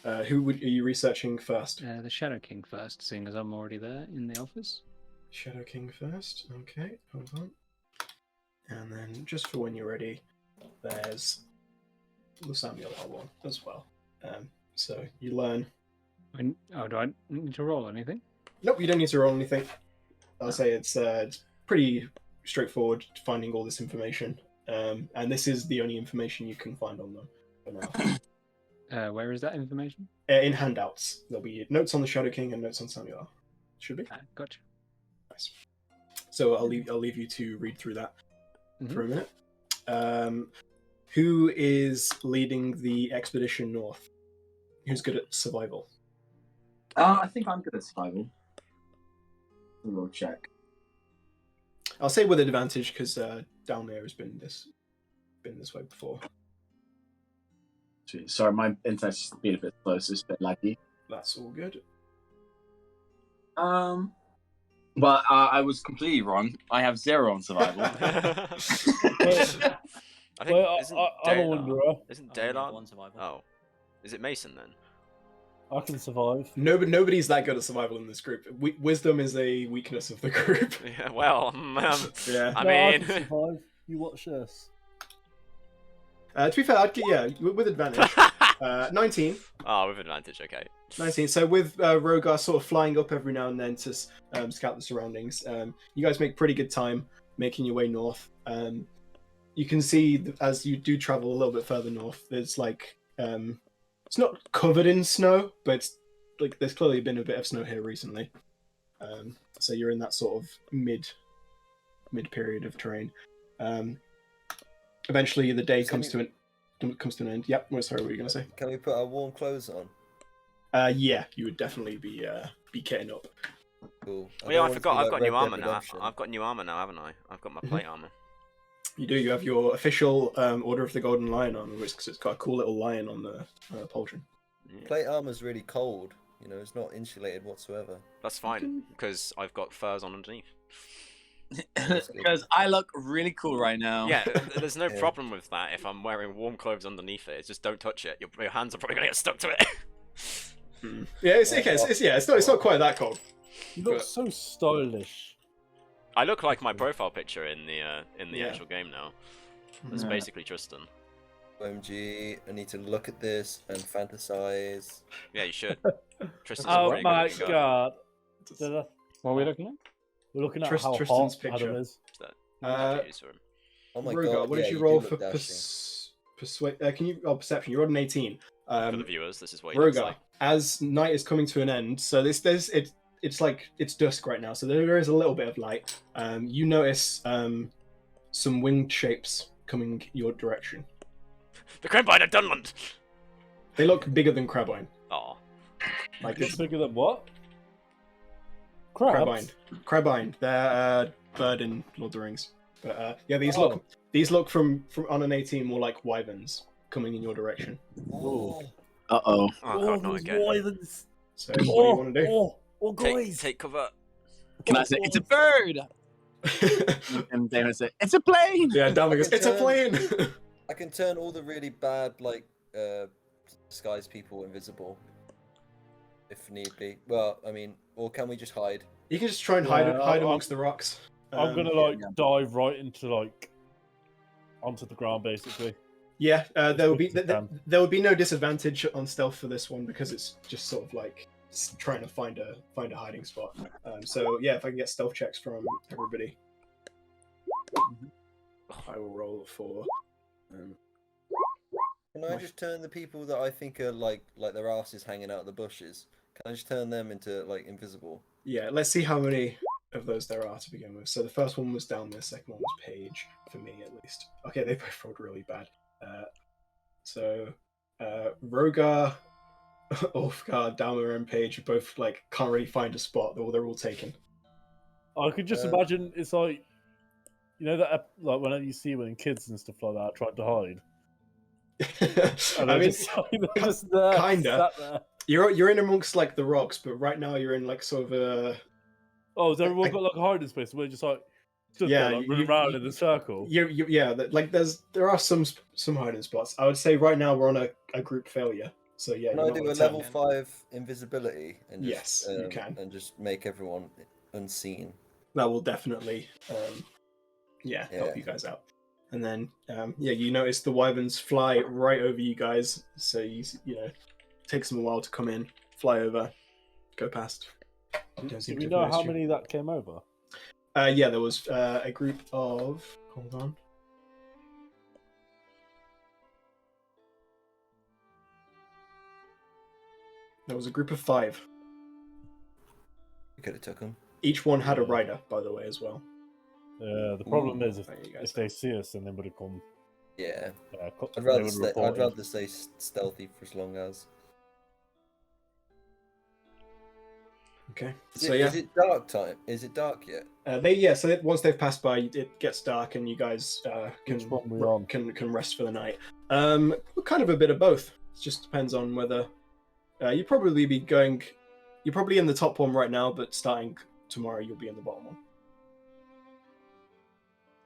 Are you researching first? the Shadow King first, seeing as I'm already there in the office. Shadow King first. Okay, hold on. And then, just for when you're ready, there's the Samuel one as well. So you learn. Do I need to roll anything? Nope, you don't need to roll anything. I'll say it's pretty straightforward finding all this information. And this is the only information you can find on them for now. Where is that information? In handouts, there'll be notes on the Shadow King and notes on Samuel. Should be. Gotcha. Nice. So I'll leave you to read through that for a minute. Who is leading the expedition north? Who's good at survival? I think I'm good at survival. We'll check. I'll say with advantage because Dalmir has been this way before. Sweet. Sorry, my internet's just been a bit slow, so it's a bit laggy. That's all good. But I was completely wrong. I have 0 on survival. I think I'm a wanderer. Isn't I only have Daylar? one survival. Oh, is it Mason then? I can survive. Nobody's that good at survival in this group. Wisdom is a weakness of the group. Yeah, well, Yeah. I No, mean, can survive. You watch this. To be fair, I'd get with advantage. 19. oh, with advantage, okay. 19. So with Rogar sort of flying up every now and then to scout the surroundings, you guys make pretty good time making your way north. You can see as you do travel a little bit further north, there's like It's not covered in snow, but it's, like there's clearly been a bit of snow here recently. So you're in that sort of mid period of terrain. Eventually, the day comes to an end. Yep. What? Sorry, what were you gonna say? Can we put our warm clothes on? Yeah, you would definitely be kitting up. Cool. Oh, yeah, don't I want it to forgot. be I've like got Red new Dead armor now. Redemption. I've got new armor now, haven't I? I've got my plate armor. You do. You have your official Order of the Golden Lion armor, because it's got a cool little lion on the pauldron. Yeah. Plate armor's really cold. You know, it's not insulated whatsoever. That's fine because I've got furs on underneath. Because I look really cool right now. Yeah, there's no Yeah. problem with that if I'm wearing warm clothes underneath it. It's just don't touch it. Your hands are probably gonna get stuck to it. Yeah, it's not quite that cold. You look But- so stylish. I look like my profile picture in the Yeah. actual game now. It's Yeah. basically Tristan. OMG, I need to look at this and fantasize. Yeah, you should. Tristan's a Oh pretty my good looking guy. god. What are we looking at? We're looking at how Tristan's hot picture. Adam is. Magic for him. Oh my Rogar, god, what yeah, did you do roll look for dashing. persuade? Can you? Oh, perception. You rolled an 18. For the viewers, this is what he looks Rogar, like. as night is coming to an end, so it's like it's dusk right now, so there is a little bit of light. You notice some winged shapes coming your direction. The Crabine of Dunland! They look bigger than Crabine. Aw. Like It's it's bigger than what? Crabs? Crabine. Crabine. They're bird in Lord of the Rings. But yeah, these Oh. look from on an 18 more like wyverns coming in your direction. Oh, Uh-oh. Oh god, not those again. wyverns. So what do you want to do? Oh, guys. Take cover. Can I say, it's a bird? And Damon say, it's a plane! Yeah, Dama goes, it's a plane! I can turn all the really bad, like, disguise people invisible. If need be. Well, I mean, or can we just hide? You can just try and Yeah, hide amongst the rocks. I'm gonna dive right into onto the ground basically. Yeah, there will be quick as you can. there will be no disadvantage on stealth for this one because it's just sort of like trying to find a hiding spot. So yeah, if I can get stealth checks from everybody, I will roll for. Can I just turn the people that I think are like their asses hanging out of the bushes? Can I just turn them into like invisible? Yeah, let's see how many of those there are to begin with. So the first one was down there, the second one was Paige, for me at least. Okay, they both rolled really bad. Rogar, Ulfgar, Dalma, and Paige both like can't really find a spot. They're all taken. I could just imagine it's like, you know that like when you see when kids and stuff like that tried to hide. And I they're mean, they're just there, kinda. sat there. you're in amongst like the rocks, but right now you're in like sort of a Oh, has everyone got like a hiding space? We're just like stood Yeah, there, like, running around in a circle. like there are some hiding spots. I would say right now we're on a group failure. So yeah, Can you're I not do on a 10. level 5 invisibility and Yes, just, you can. and just make everyone unseen? That will definitely help Yeah. you guys out. And then you notice the wyverns fly right over you guys, so you know takes them a while to come in, fly over, go past. Do we know how many that came over? Yeah, there was a group of. Hold on. There was a group of 5. You could have took them. Each one had a rider, by the way, as well. The problem is There you go. if they see us, then they would have come. Yeah. They I'd rather would stay. report I'd us. rather stay stealthy for as long as. Okay. Is So it, yeah, is it dark time? Is it dark yet? once they've passed by, it gets dark, and you guys Which one we on? can rest for the night. Kind of a bit of both. It just depends on whether you probably be going. You're probably in the top one right now, but starting tomorrow, you'll be in the bottom one.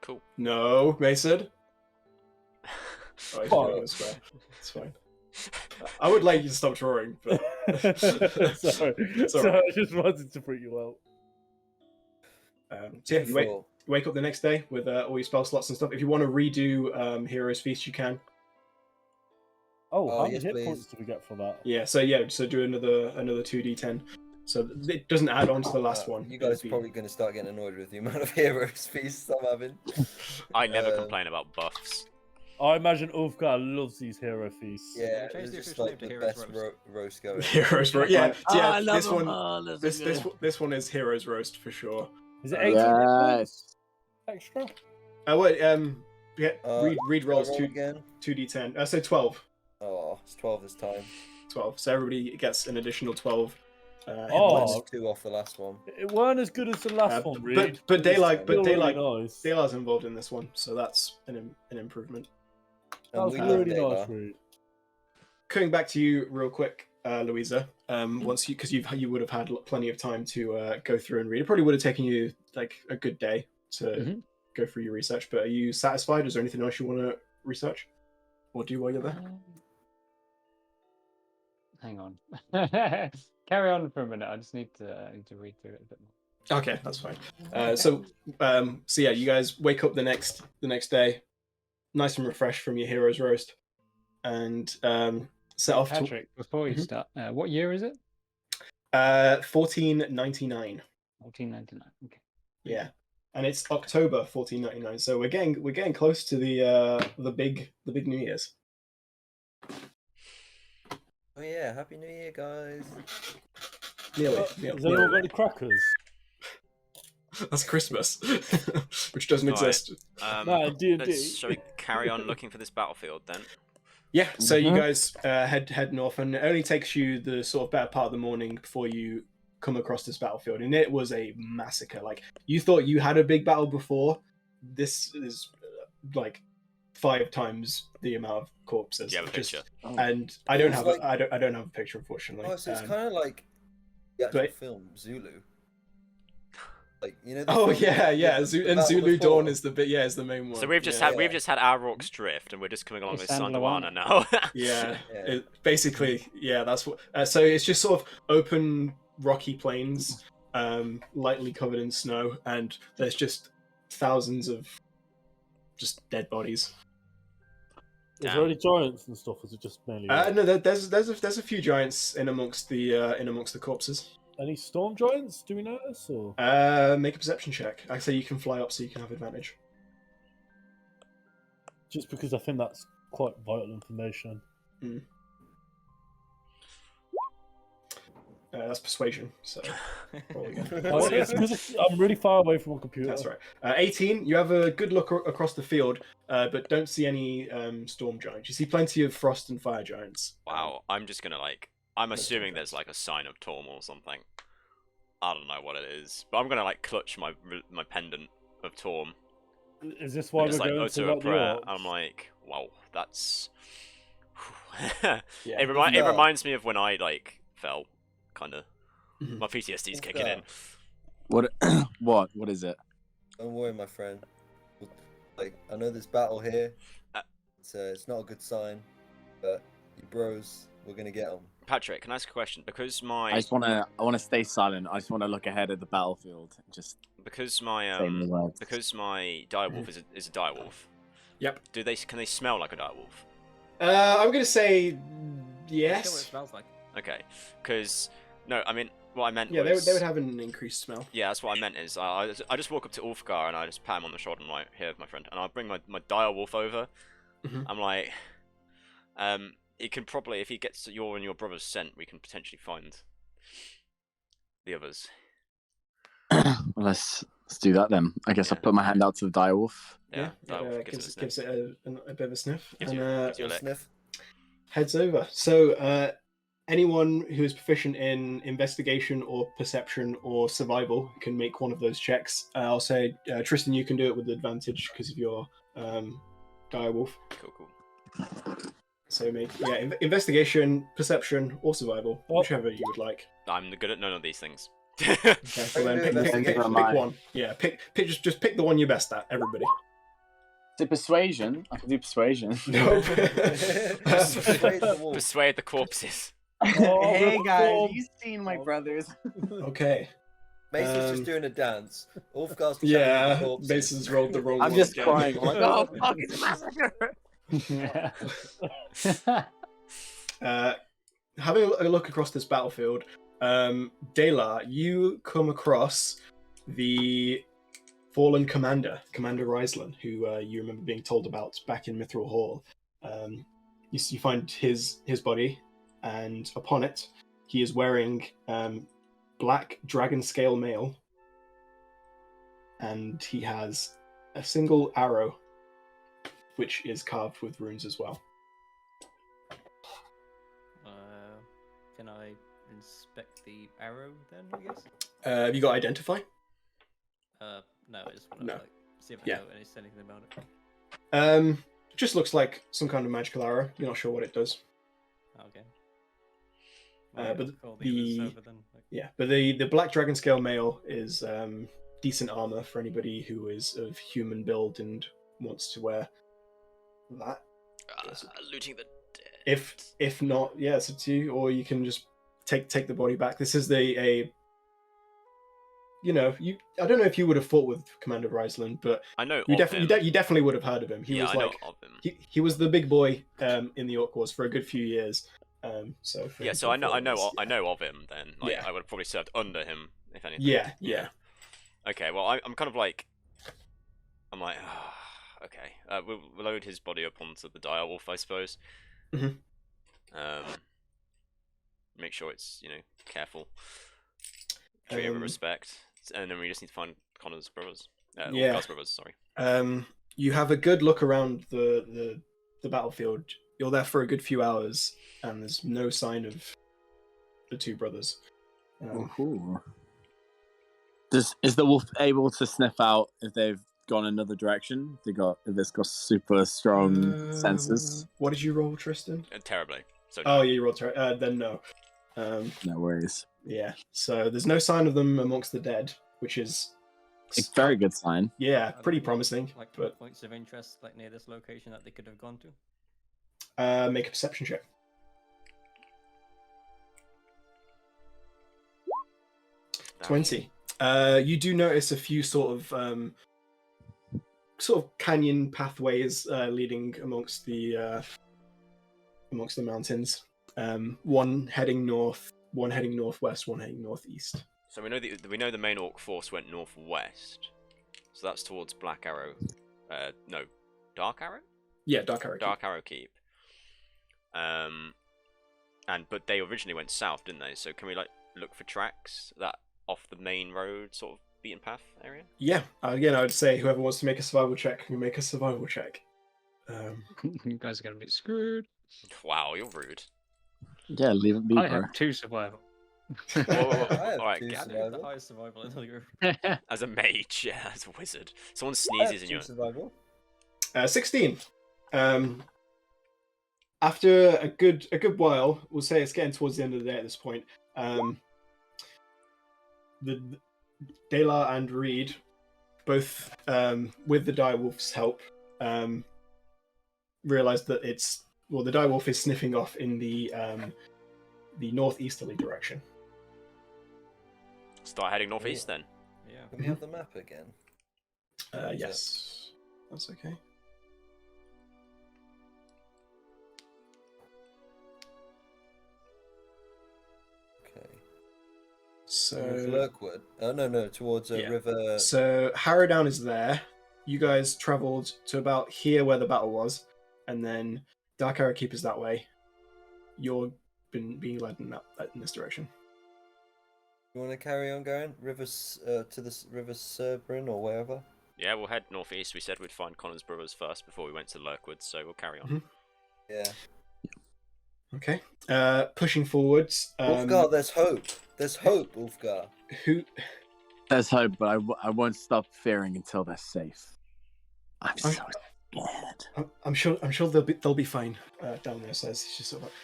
Cool. No, Mason. Oh, he's Oh. doing this way. It's fine. I would like you to stop drawing, but Sorry. It's So alright. I just wanted to freak you out. so yeah, you Cool. wake up the next day with all your spell slots and stuff. If you want to redo Hero's Feast, you can. Oh, Oh, how many yes, hit please. points do we get for that? Yeah, so do another 2d10. So it doesn't add on to the last one. You guys It'd are be- probably going to start getting annoyed with the amount of heroes feasts I'm having. I never Um, complain about buffs. I imagine Ulfgar loves these hero feasts. Yeah, change it's the just official name like to the Heroes best Roast. roast going. Heroes roast. Yeah, I love this them one. all, they're so This good. this one is Heroes roast for sure. Is it Uh, 18 Yes. extra? Oh wait, yeah. Read Can I rolls roll again. 2d10. So 12. Oh, it's 12 this time. 12. So everybody gets an additional 12. Hit Oh. points. Minus 2 off the last one. It weren't as good as the last one, Reed. but Daylight, Still really Daylight, nice. Daylight's involved in this one, so that's an improvement. And That's we love really Dayla. nice, Reed. Coming back to you real quick, Louisa. Once because you would have had plenty of time to go through and read. It probably would have taken you like a good day to go through your research. But are you satisfied? Is there anything else you want to research or do while you're there? Hang on. Carry on for a minute. I just need to read through it a bit more. Okay, that's fine. So yeah, you guys wake up the next day, nice and refreshed from your hero's roast, and set off Patrick, before you start, what year is it? 1499. 1499. Okay. Yeah, and it's October 1499. So we're getting close to the big New Year's. Oh yeah, Happy New Year, guys. Nearly. Has anyone got any crackers? That's Christmas, which doesn't exist. No, D&D. Shall we carry on looking for this battlefield then? Yeah, so you guys head north, and it only takes you the sort of better part of the morning before you come across this battlefield, and it was a massacre. Like, you thought you had a big battle before. This is like 5 times the amount of corpses. Do you have a picture? And I don't It's have like- I don't have a picture, unfortunately. Oh, so it's kind of like the actual but- film Zulu. Like, you know. Oh film- yeah. the And battle Zulu before? Dawn is the is the main one. So we've just yeah. had our Rock's Drift, and we're just coming along It's with San Sandawana Luana. now. Yeah, Yeah. basically, yeah, that's what. So it's just sort of open, rocky plains, lightly covered in snow, and there's just thousands of just dead bodies. Is there any giants and stuff? Or is it just mainly? No, there's a few giants in amongst the corpses. Any storm giants? Do we notice? Or Make a perception check. I say you can fly up, so you can have advantage. just because I think that's quite vital information. That's persuasion. So roll again. Oh, it's because I'm really far away from a computer. That's right. 18. You have a good look across the field, but don't see any storm giants. You see plenty of frost and fire giants. Wow, I'm just gonna I'm assuming there's like a sign of Torm or something. I don't know what it is, but I'm gonna clutch my pendant of Torm. Is this why And we're just going to utter a like, the prayer. orcs? I'm like, wow, that's. Yeah. It reminds me of when I fell, kind of. Mhm. My PTSD's kicking in. What? What is it? Don't worry, my friend. I know there's battle here. Uh, It's not a good sign, but you bros, we're gonna get them. Patrick, can I ask a question? Because I just wanna stay silent. I just wanna look ahead at the battlefield. And just because my say the words. direwolf is a direwolf. Yep. Can they smell like a direwolf? I'm gonna say Tell what it yes. smells like. Okay, because no, I mean what I meant Yeah, was they would have an increased smell. yeah, that's what I meant is I just walk up to Ulfgar and I just pat him on the shoulder and I'm like, here, my friend, and I'll bring my direwolf over. Mhm. I'm like, it can probably, if he gets your and your brother's scent, we can potentially find the others. Well, let's do that then. I guess Yeah. I'll put my hand out to the direwolf. Yeah, direwolf gives gives it a bit of a sniff, Gives and you a lick. Sniff. heads over. So anyone who is proficient in investigation or perception or survival can make one of those checks. I'll say Tristan, you can do it with advantage because of your direwolf. Cool. So make investigation, perception, or survival, Oh. whichever you would like. I'm good at none of these things. Okay, well then do pick investigation. one. Yeah, pick just pick the one you're best at. Everybody. Is it persuasion? I can do persuasion. Nope. Persuade the wolf. Persuade the corpses. Oh, Hey the guys, storm. you seen my brothers? Okay. Mason's just doing a dance. Ulfgar's Yeah, channeling the corpses. Mason's rolled the wrong I'm one just again. crying. I'm like, oh fuck, it's a massacre. Having a look across this battlefield, Dela, you come across the fallen commander, Commander Ryslan, who you remember being told about back in Mithril Hall. You find his body, and upon it, he is wearing black dragon scale mail, and he has a single arrow, which is carved with runes as well. Can I inspect the arrow then, I guess? Have you got identify? No, I just want to No. like, see if I Yeah. know anything about it. Just looks like some kind of magical arrow. You're not sure what it does. Okay. But call the- others over then. Like, Yeah, but the black dragon scale mail is decent armor for anybody who is of human build and wants to wear that. Looting the dead. If not, yeah, it's up to you. Or you can just take the body back. This is I don't know if you would have fought with Commander Ryslan, but I know you of him. definitely would have heard of him. He was I know like of him. he was the big boy in the Orc Wars for a good few years. So Yeah, so I know of him then. Like, Yeah. I would have probably served under him if anything. Yeah. Okay, well I'm kind of like, I'm like, okay. We'll load his body up onto the direwolf, I suppose. Mhm. Make sure it's careful. Treat him with respect, and then we just need to find Connor's brothers. Yeah. Ulfgar's brothers, sorry. You have a good look around the battlefield. You're there for a good few hours, and there's no sign of the two brothers. Ooh. Is the wolf able to sniff out if they've gone another direction? If it's got super strong senses? What did you roll, Tristan? Terribly. So Oh, yeah, you rolled. Then no. No worries. Yeah. So there's no sign of them amongst the dead, which is A very good sign. yeah, are there pretty any, promising. Like But points of interest, like near this location that they could have gone to. make a perception check. Damn. 20. You do notice a few sort of canyon pathways leading amongst the mountains. One heading north, one heading northwest, one heading northeast. So we know the main orc force went northwest. So that's towards Black Arrow. No, Dark Arrow. Yeah, Dark Arrow. Dark Arrow Keep. But they originally went south, didn't they? So can we look for tracks that off the main road, sort of beaten path area? Yeah. Again, I would say whoever wants to make a survival check can make a survival check. You guys are gonna be screwed. Wow, you're rude. Yeah, leave it be, I bro. have 2 survival. Whoa, whoa, whoa. I have Alright, two get- The survival. highest survival in the group. as a mage, yeah, as a wizard. Someone I have sneezes in two your. survival. 16. After a good while, we'll say it's getting towards the end of the day at this point. The Dalar and Reed, both with the direwolf's help, realize that the direwolf is sniffing off in the northeasterly direction. Start heading northeast then. Yeah. Can we have the map again? Yes, that's okay. Okay. So Towards Lurkwood. Oh no, towards Yeah. River. So Harrowdown is there. You guys travelled to about here where the battle was, and then Dark Arrow Keep is that way. You're being led in this direction. You want to carry on going to the River Cerbrin or wherever? Yeah, we'll head northeast. We said we'd find Connor's brothers first before we went to Lurkwood, so we'll carry on. Mhm. Yeah. Okay. Pushing forwards. Ulfgar, there's hope. There's hope, Ulfgar. Who? There's hope, but I won't stop fearing until they're safe. I'm so I'm- scared. I'm sure they'll be fine. Down there says it's just sort of like,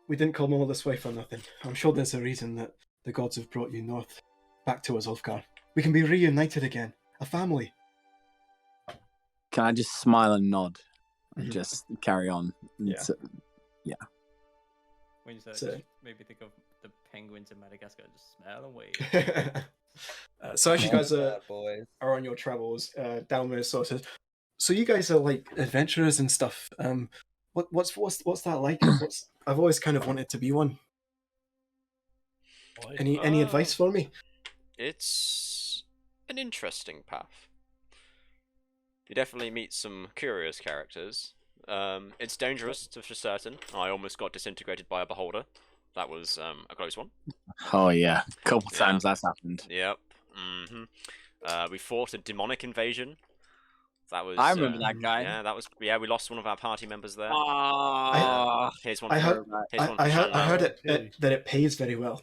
we didn't come all this way for nothing. I'm sure there's a reason that the gods have brought you north, back to us, Ulfgar. We can be reunited again, a family. Can I just smile and nod and Mhm. just carry on? Yeah. When you said So- it, just made me think of the penguins in Madagascar. Just smell and wave. So as you guys Bad boys. are on your travels down those sort of, so you guys are like adventurers and stuff. What's that like? I've always kind of wanted to be one. Any advice for me? It's an interesting path. You definitely meet some curious characters. It's dangerous for certain. I almost got disintegrated by a beholder. That was a close one. Oh yeah, a couple Yeah. times that's happened. Yep. We fought a demonic invasion. That was. I remember that guy. Yeah, that was. Yeah, we lost one of our party members there. Ah, Here's one. I for- heard, Here's one. I for heard, I Shannon. heard Okay. that it pays very well.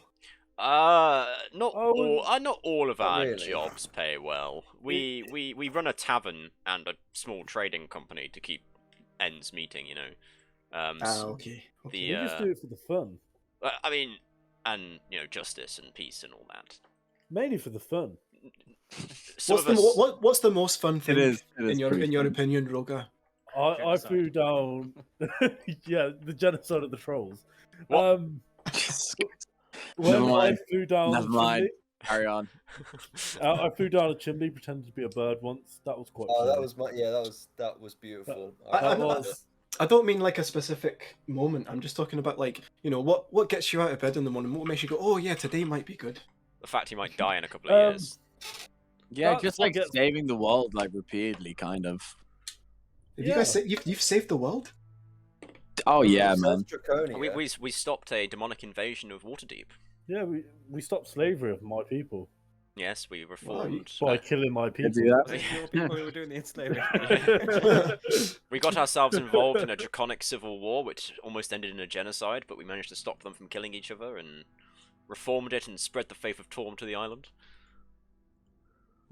Not Oh, not all of not our really. jobs pay well. We run a tavern and a small trading company to keep ends meeting. You know. Okay. we just do it for the fun. I mean, and you know, justice and peace and all that. Mainly for the fun. What's the most fun thing It is in your pretty fun. opinion, Roga? I Genocide. flew down. Yeah, the genocide of the trolls. What? When Never I mind. flew down Never a mind. chimney, Carry on. I flew down a chimney, pretended to be a bird once. That was quite. Oh, funny. that was that was beautiful. That was. I don't mean like a specific moment. I'm just talking about like, you know, what gets you out of bed in the morning? What makes you go, oh yeah, today might be good. The fact he might die in a couple of years. Yeah, That's just what like gets- saving the world like repeatedly, kind of. Have you guys you've saved the world? Oh yeah, South man. Draconia. We stopped a demonic invasion of Waterdeep. Yeah, we stopped slavery of my people Yes, we reformed. by killing my people. do that. Was it your people who were doing the enslaving? We got ourselves involved in a draconic civil war, which almost ended in a genocide, but we managed to stop them from killing each other and reformed it and spread the faith of Torm to the island.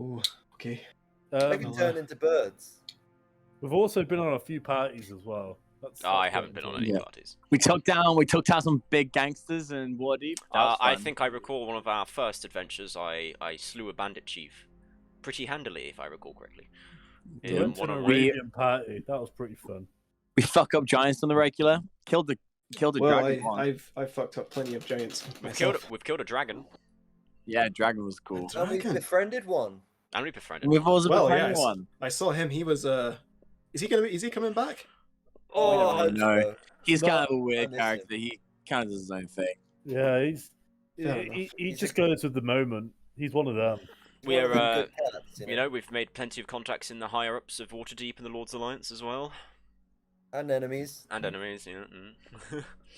Oh, okay. They can turn into birds. We've also been on a few parties as well. I haven't been on any Yeah. parties. We took down some big gangsters in Waterdeep. That was I fun. think I recall one of our first adventures. I slew a bandit chief pretty handily, if I recall correctly. We In went to one an of Arabian party. That was pretty fun. we fuck up giants on the regular. Killed the Well, dragon one. I've fucked up plenty of giants. we've killed a dragon, Yeah, dragon was cool. And we Dragon. befriended one. and we befriended. We've also Well, befriended yes. one. I saw him. He was Is he coming back? Oh, I hope no. so. He's No, kind of a I weird miss character. He kind of does his own thing. Yeah, Fair he enough. he He's just a- goes with the moment. He's one of them. We One of are, them good cats, You know, we've made plenty of contacts in the higher ups of Waterdeep and the Lord's Alliance as well, and enemies. and enemies. Yeah.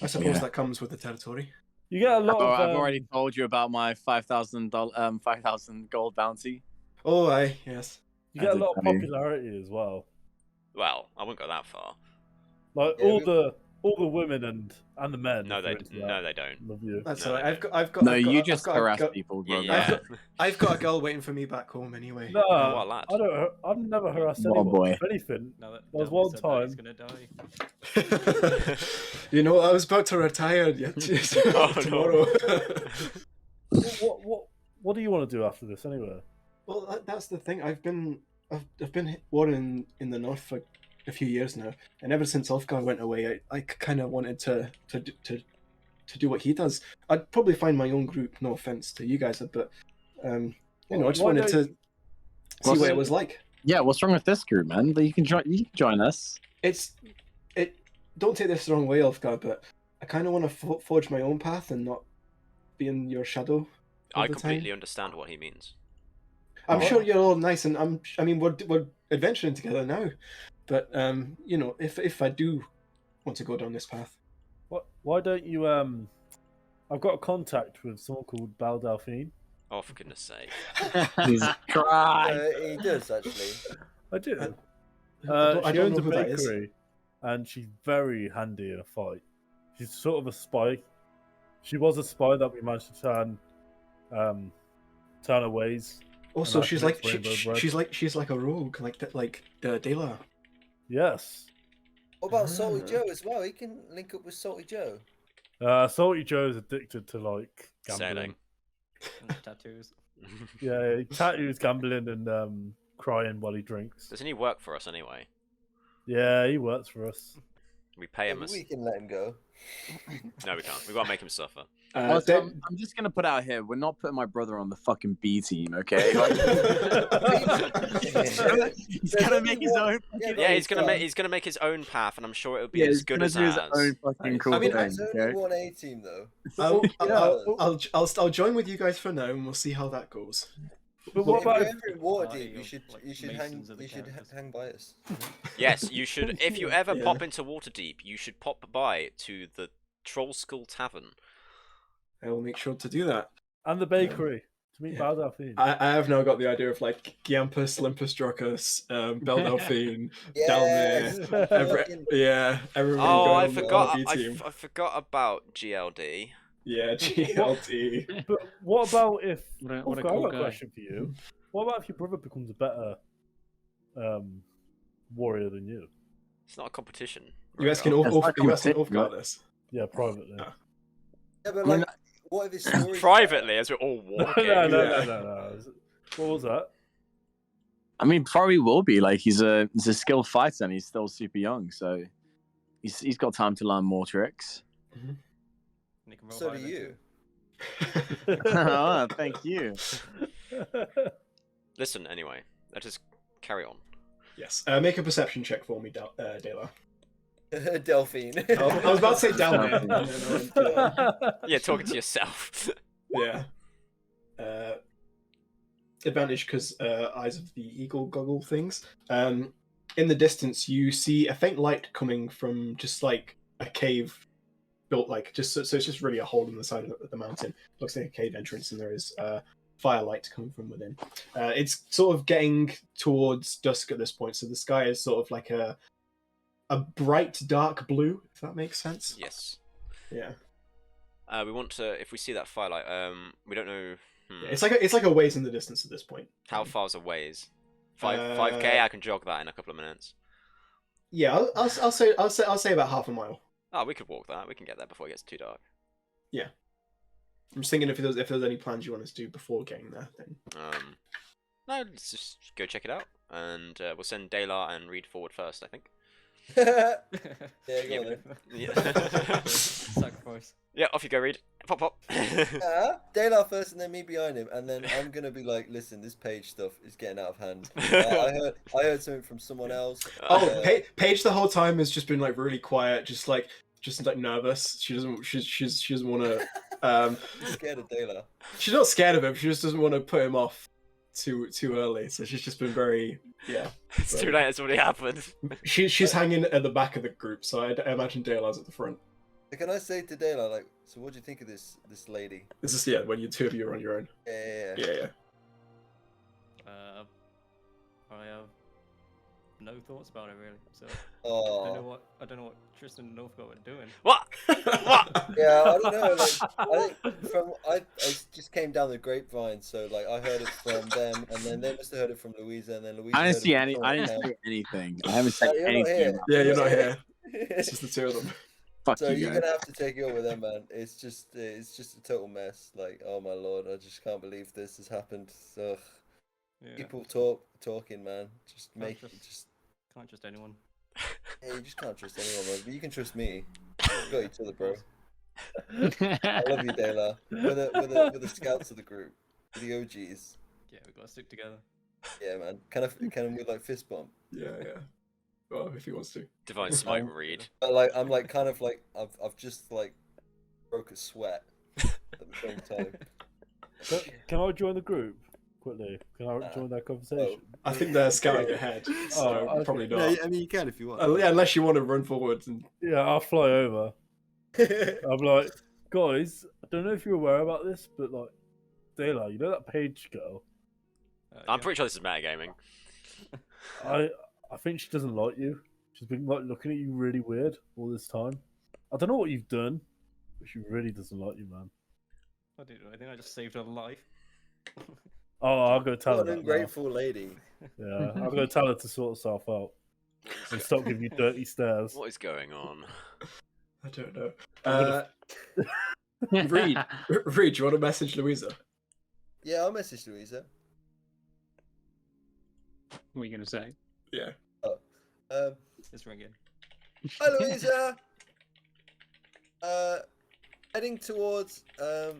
I suppose Yeah. that comes with the territory. You get a lot Oh, of. I've already told you about my $5,000 gold bounty. Oh, aye, yes. You get a I lot of did tell you. popularity as well. Well, I wouldn't go that far. Like Yeah, all the women and the men. No, if they you're into that, no, they don't. love you. That's No, alright. they I've got. No, I've got, you I've just got, harass I've got, people, Yeah, bro. yeah. I've got a girl waiting for me back home anyway. No, what a lad. I don't. I've never harassed Oh, anyone. boy. If anything, Now that There was Delvin one said that, he's time- gonna die. You know, I was about to retire yet Oh, no. tomorrow. what do you want to do after this anyway? Well, that's the thing. I've been warring in the north for a few years now, and ever since Ulfgar went away, I kind of wanted to do what he does. I'd probably find my own group. No offense to you guys, but you know, I just Why wanted don't to see what it was like. Yeah, what's wrong with this group, man? You can join us. Don't take this the wrong way, Ulfgar, but I kind of want to forge my own path and not be in your shadow. all I the completely time. understand what he means. I'm Oh. sure you're all nice, and I mean, we're adventuring together now, but you know, if I do want to go down this path, Why don't you? I've got a contact with someone called Bal Delphine. Oh, for goodness sake. Jesus Christ. He does actually. I do. I She don't owns know a who that is. bakery, and she's very handy in a fight. She's sort of a spy. She was a spy that we managed to turn her ways. Also, And she's that's like Rainbow Bread. she's like a rogue, like Dela. Yes. What about Salty Ah. Joe as well? He can link up with Salty Joe. Salty Joe's addicted to like gambling. Sailing. And tattoos. Yeah, he tattoos, gambling, and crying while he drinks. Doesn't he work for us anyway? Yeah, he works for us. We pay him Maybe as... we can let him go. No, we can't. We've got to make him suffer. Also, I'm just gonna put out here, we're not putting my brother on the fucking B team, okay? Like, he's gonna make his own. Yeah, Yeah, he's he's gonna make his own path, and I'm sure it'll be Yeah, as he's good gonna as do his ours. own fucking cool I mean, thing, There's only okay? one A team though. I'll, Yeah. I'll join with you guys for now, and we'll see how that goes. But what If about you're if, ever in Waterdeep, party you of, should like, you should hang masons of the you should characters. hang by us. Yes, you should. If you ever Yeah. pop into Waterdeep, you should pop by to the Troll Skull Tavern. I will make sure to do that. and the bakery to meet Yeah. Baldalfine? I have now got the idea of like Giampus, Limpus Dracus, Bel Delphine, Yes. Dalmir. Yeah, everyone Oh, going I on the forgot. RP team. I forgot about GLD. Yeah, GLT. But what about if? What a Ulfgar, cool I've got a guy. question for you. What about if your brother becomes a better warrior than you? It's not a competition. You asking Rogar. Ulfgar this? Yeah, privately. Ah. Yeah, but I mean, like, what if his story? Privately, as we're all No, walking. no. What was that? I mean, probably will be. Like, he's a skilled fighter and he's still super young, so he's got time to learn more tricks. And he can roll So high do then, you. too. Oh, thank you. Listen, anyway, let us carry on. Yes. Make a perception check for me, Dela. Delphine. I was about to say Dalmir. and then I went, Yeah, talking to yourself. yeah. Advantage because eyes of the eagle goggle things. In the distance, you see a faint light coming from just like a cave built like just so it's just really a hole in the side of the mountain. Looks like a cave entrance, and there is firelight coming from within. It's sort of getting towards dusk at this point, so the sky is sort of like a bright dark blue, if that makes sense. Yes. Yeah. We want to. If we see that firelight, we don't know. Yeah, it's like a ways in the distance at this point. How far's a ways? 5k. I can jog that in a couple of minutes. Yeah, I'll say about half a mile. Oh, we could walk that. We can get there before it gets too dark. I'm just thinking if there's any plans you want us to do before getting there, then. No, let's just go check it out, and we'll send Dalar and Reed forward first. I think. Yeah, go Yeah. on then. Yeah. Sacrifice. Yeah, off you go, Reed. Pop, pop. Daylar first, and then me behind him, and then I'm gonna be like, "Listen, this page stuff is getting out of hand." I heard something from someone else. Oh, Paige the whole time has just been like really quiet, just like nervous. She doesn't want to. I'm scared of Daylar. She's not scared of him. She just doesn't want to put him off too early. So she's just been very It's too late. It's already happened. She's hanging at the back of the group, so I imagine Daylar's at the front. Can I say to Daylar, like, so what do you think of this lady? This is when you two of you are on your own. Yeah. I have no thoughts about it really. So I Oh. don't know what Tristan and Ulfgar were doing. What? What? Yeah, I don't know. Like, I just came down the grapevine, so like I heard it from them, and then they must have heard it from Louisa, and then Louisa. I didn't heard see it any. from I someone didn't else. see anything. I haven't said You're not anything. here. About Yeah, you're not here. It's just the two of them. Fuck So you you're guys. gonna have to take it over them, man. It's just a total mess. Like, oh my lord, I just can't believe this has happened. Ugh. Yeah. People talking, man. Just Can't make trust- just. Can't trust anyone. Yeah, you just can't trust anyone, man. But you can trust me. We got each other, bro. I love you, Dayla. We're the scouts of the group. We're the OGs. Yeah, we gotta stick together. Yeah, man. Can we like fist bump? Yeah. Well, if he wants to. Divine Smite, Reed. But like I'm like kind of like I've just like broke a sweat at the same time. Can I join the group quickly? Can I join that conversation? I think they're scouting ahead, so okay. probably not. Yeah, I mean, you can if you want. Yeah, unless you want to run forwards and. Yeah, I'll fly over. I'm like, guys, I don't know if you're aware about this, but like, Dayla, you know that page girl? I'm pretty sure this is metagaming. I think she doesn't like you. She's been like looking at you really weird all this time. I don't know what you've done, but she really doesn't like you, man. I didn't know. I think I just saved her life. Oh, I'll go tell her. What an that now. ungrateful lady. Yeah, I'll go tell her to sort herself out and stop giving you dirty stares. What is going on? I don't know. Reed, do you want to message Louisa? Yeah, I'll message Louisa. What are you gonna say? Yeah. It's ringing. Hi, Louisa. Heading towards the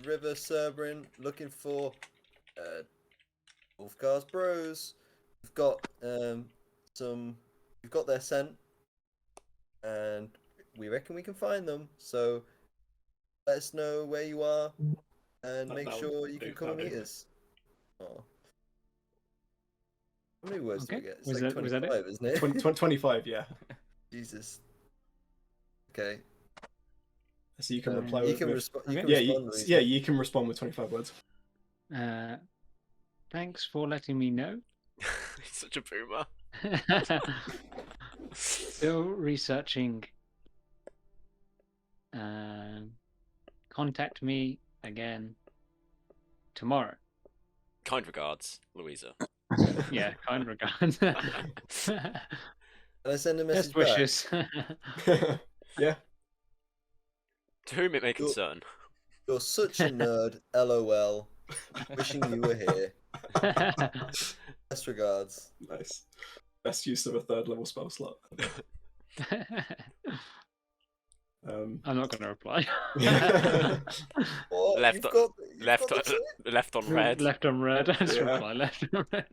river Cerberin, looking for Ulfgar's bros. We've got we've got their scent, and we reckon we can find them. So let us know where you are. and make That sure would you do, can come and that'd meet do. us. Oh. How many words do Okay, we get? It's was like that- was that it? 25, isn't it? 25, yeah. Jesus. Okay. So you can Um, reply You with. can, with- respond. You Okay. can yeah, respond. you, Louise. yeah, you can respond with 25 words. Thanks for letting me know. He's such a boomer. Still researching. Contact me again tomorrow. Kind regards, Louisa. Yeah, kind regards. Can I send a message Best wishes. Yeah. To whom it may Cool. concern. back? You're such a nerd. LOL. Wishing you were here. Best regards. Nice. Best use of a 3rd level spell slot. I'm not going to reply. What? Left You've on- got, you've Left got the on, left on red. Left on red. Just Yeah. reply left on red.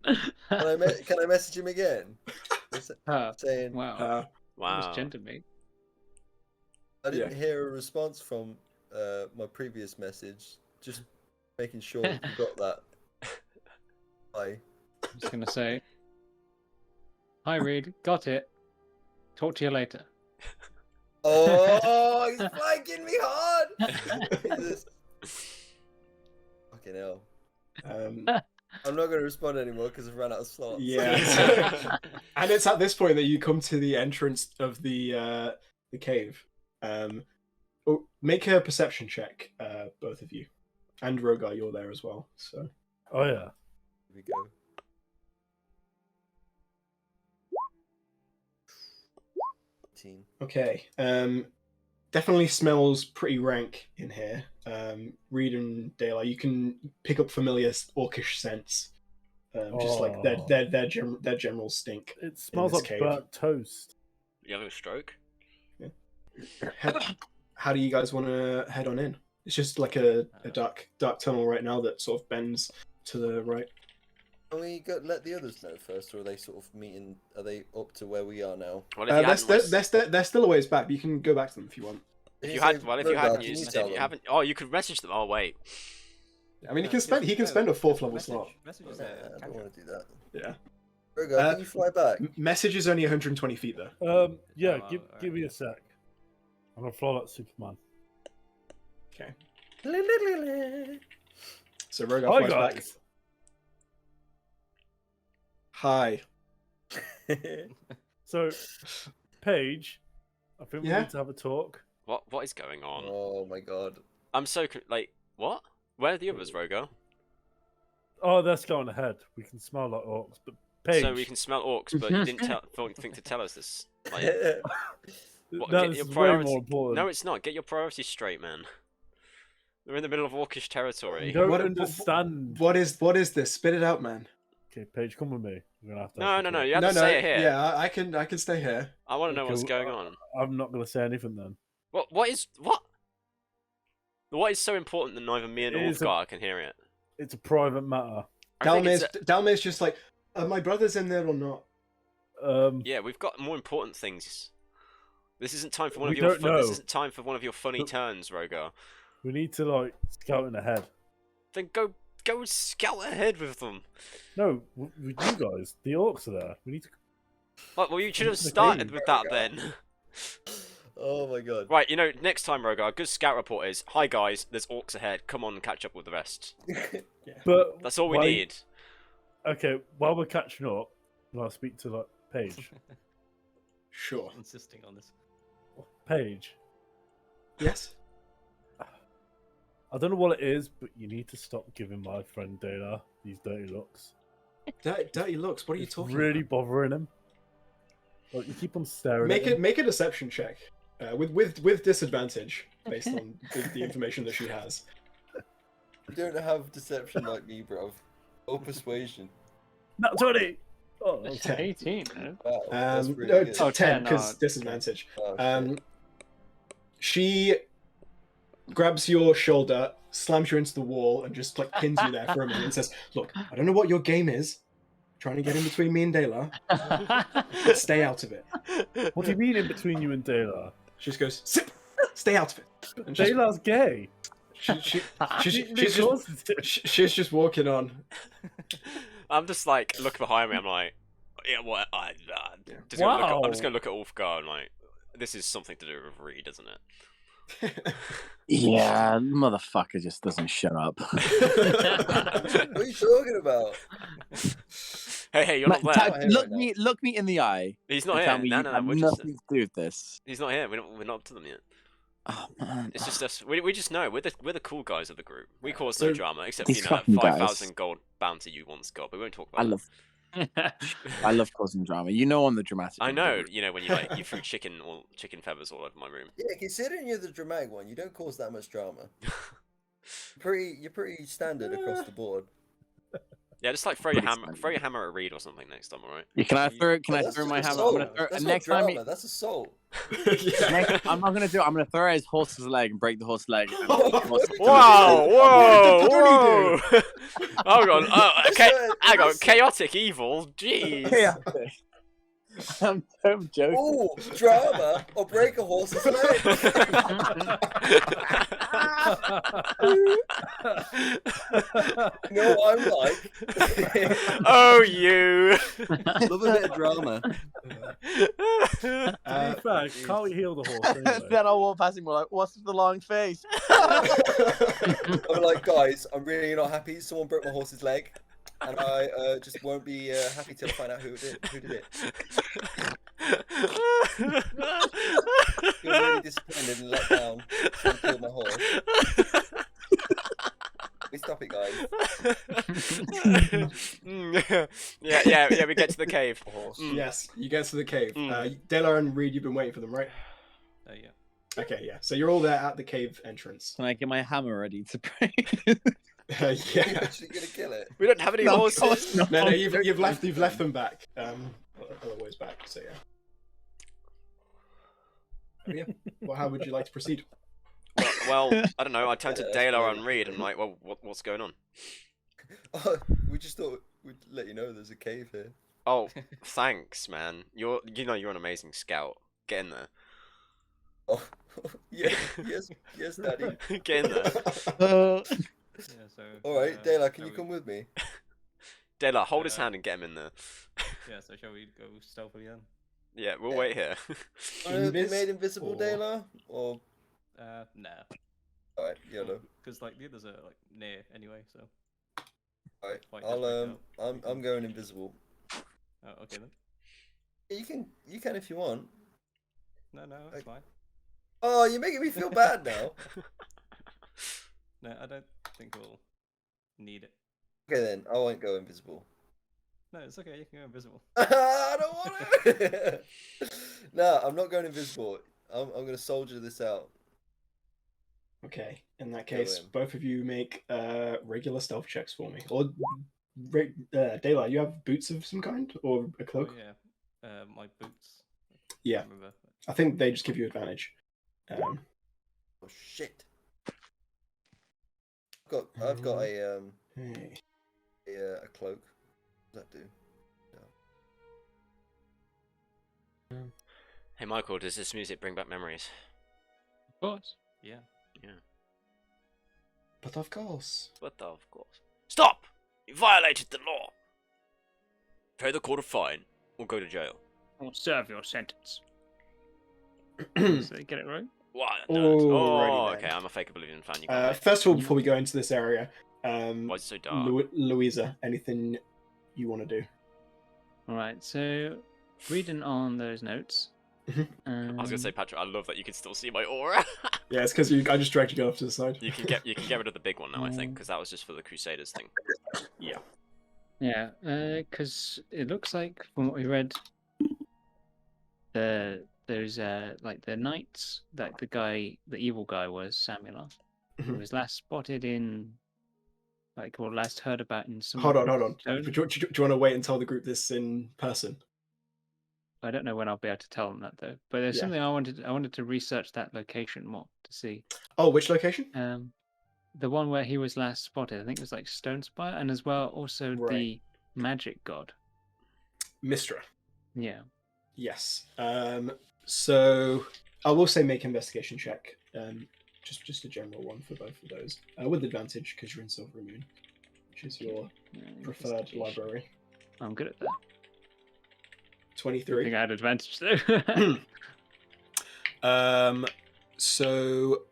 Can I message him again? Ah, Saying wow. Uh, Wow. Almost gendered me. I didn't yeah. hear a response from my previous message. Just making sure you got that. Bye. I'm just going to say, hi, Reed. Got it. Talk to you later. Oh, he's flanking me hard. Jesus. Fucking hell. um, I'm not going to respond anymore because I've run out of slots. yeah. And it's at this point that you come to the entrance of the cave. Make a perception check, both of you. And Rogar, you're there as well. So Oh yeah. Here we go. okay. Definitely smells pretty rank in here. Reed and Daylight, you can pick up familiar orcish scents. Just like their general stink. It smells this like cave. burnt toast. You having a stroke? How do you guys want to head on in? It's just like a dark tunnel right now that sort of bends to the right. Can we let the others know first, or are they sort of meeting? Are they up to where we are now? Well, if you hadn't They're still a ways back, but you can go back to them if you want. if you hadn't Rogar, used it, tell you them? haven't. Oh, you could message them. Oh wait. I mean, he can spend a 4th level slot. Message is Yeah, a I don't cantrip. want to do that. Yeah. Rogar, can you fly back? Message is only 120 feet though. Yeah. Oh, give alright, me yeah. a sec. I'm gonna fly like Superman. Okay. So Rogar Hi flies back. guys. Hi. So, Paige, I think we Yeah? need to have a talk. What is going on? Oh my god. I'm so like what? Where are the others, Rogar? Oh, that's going ahead. We can smell like orcs, but Paige. So we can smell orcs, but you didn't think to tell us this. Like, what, No, get this your is way priorities- more important. no, it's not. Get your priorities straight, man. We're in the middle of orcish territory. You don't What- understand. What is this? Spit it out, man. Okay, Paige, come with me. We're gonna have to. No, have a no, no. talk. You have to say it here. Yeah, I can stay here. I want to know Okay, what's well, going on. I'm not gonna say anything then. What is? What is so important that neither me and It is a- Ulfgar can hear it? It's a private matter. I think it's Dalmir's just like, are my brothers in there or not? yeah, we've got more important things. This isn't time for one We of your. don't This know. isn't time for one of your funny But- turns, Rogar. We need to like scout in ahead. Then go scout ahead with them. No, with you guys, the orcs are there. We need to. Well, you should have Into the started cave. with that then. Oh my god. Right, next time, Rogar, good scout report is, hi guys, there's orcs ahead. Come on and catch up with the rest. But That's all we why- need. Okay, while we're catching up, I'll speak to like Paige. Sure. Insisting on this. Paige, Yes. I don't know what it is, but you need to stop giving my friend Dana these dirty looks. Dirty looks. What are you It's talking really about? bothering him. Like you keep on staring. Make at him. a deception check with disadvantage based on the information that she has. You don't have deception like me, bruv. Or persuasion. Not 20. Oh, It's Okay. 18. No? Wow, that's really No, good. Oh, 10 10, because oh, disadvantage. Oh, shit. She grabs your shoulder, slams you into the wall, and just like pins you there for a minute and says, "Look, I don't know what your game is. Trying to get in between me and Dayla. Stay out of it." what do you mean in between you and Dana? She just goes, "Sit, stay out of it." And she's- Dana's gay. She's just walking on. I'm just like looking behind me. I'm like, yeah, what? Wow. I'm just gonna look at Ulfgar and like, this is something to do with Reed, isn't it? Yeah, motherfucker just doesn't shut up. What are you talking about? Hey, you're not there. Not here right Look me in the eye. He's not and here. Tell me No, you no, have we're just. nothing to do with this. He's not here. We're not up to them yet. Oh man. It's just us. We just know we're the cool guys of the group. We cause So, no drama, except these that fucking guys. 5,000 gold bounty you once got. But we won't talk about. I love causing drama. You know I'm the dramatic. I one of the know. group. You know when you threw chicken feathers all over my room. Yeah, considering you're the dramatic one, you don't cause that much drama. You're pretty standard across the board. Yeah, just like throw your hammer at Reed or something next time, alright? Yeah, can I throw That's my just hammer? I'm assault. gonna throw, That's next not time. drama. That's assault. I'm not gonna do it. I'm gonna throw at his horse's leg and break the horse's leg. And Whoa! What Whoa! Hold on. Okay. Listen, Hang on. listen. Chaotic evil. Jeez. Yeah. I'm joking. Oh, drama or break a horse's leg. You know what I'm like? Oh, you. Love a bit of drama. To be fair, can't we heal the horse anyway? Then I'll walk past him. We're like, "What's with the long face?" I'm like, guys, I'm really not happy. Someone broke my horse's leg, and I just won't be happy till I find out who did it. Feel really disappointed and let down. Someone killed my horse. Please stop it, guys. yeah. We get to the cave. Yes, you get to the cave. Dela and Reed, you've been waiting for them, right? Yeah. Okay, yeah. So you're all there at the cave entrance. Can I get my hammer ready to break? You're Yeah. actually gonna kill it. We don't have any No, horses. of course not. No, you've left them back. Otherwise back. So yeah. Yeah. Well, how would you like to proceed? Well, I don't know. I turned to Dela and Reed and like, well, what's going on? Oh, we just thought we'd let you know there's a cave here. Oh, thanks, man. You're an amazing scout. Get in there. Oh, yeah, yes, Daddy. Get in there. Yeah. So. All right, Dayla, can shall you come with me? Dela, hold his hand and get him in there. Yeah. So shall we go stealthily then? Yeah, we'll wait here. Want to be made invisible, or- Dayla? Or Nah. all right, YOLO. Because like the others are like near anyway. So. All right, Quite desperate I'm going invisible. Oh, okay then. You can if you want. No, that's fine. Oh, you're making me feel bad now. No, I don't think we'll need it. Okay then, I won't go invisible. No, it's okay. You can go invisible. I don't want to. No, I'm not going invisible. I'm going to soldier this out. Okay. In that Go case, in. both of you make regular stealth checks for me. Or Daylight, you have boots of some kind or a Oh cloak? yeah. My boots. Yeah. I remember. I think they just give you advantage. Oh shit! I've got a Hey. a cloak. What does that do? Hey, Michael, does this music bring back memories? Of course. Yeah. But of course. But of course. Stop! You violated the law. Pay the court a fine or go to jail. Or serve your sentence. So you get it right? What? Alrighty then. Okay, I'm a fake Oblivion fan. You got it. First of all, before we go into this area, Why is it so dark? Louisa, anything you want to do? Alright, so reading on those notes. I was gonna say, Patrick, I love that you can still see my aura. Yeah, it's because I just dragged you off to the side. You can get rid of the big one now, I think, because that was just for the Crusaders thing. Yeah. Yeah, because it looks like from what we read, there's like the knights that the evil guy was Samuel, who was last spotted in, or last heard about in some. Hold on. stone. Do you want to wait and tell the group this in person? I don't know when I'll be able to tell them that though. But there's Yeah. something I wanted to research that location more to see. Oh, which location? The one where he was last spotted, I think it was like Stone Spire, and as well also Right. the magic god. Mistra. Yeah. Yes. So I will say make investigation check. just a general one for both of those, with advantage because you're in Silver Moon, which is your preferred Investigation. library. I'm good at that. I 23. think I had advantage though. So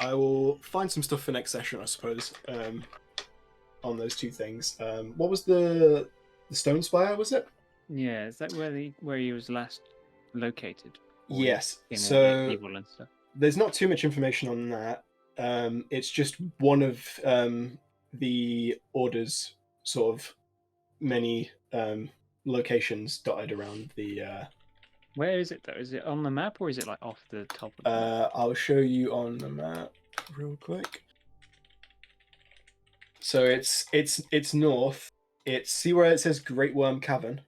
I will find some stuff for next session, I suppose. On those two things. What was the Stone Spire? Was it? Yeah, is that where he was last located? Or Yes. in all the So people and stuff. there's not too much information on that. It's just one of the Order's sort of many locations dotted around the. Where is it though? Is it on the map or is it like off the top of the map? I'll show you on the map real quick. So it's north. See where it says Great Worm Cavern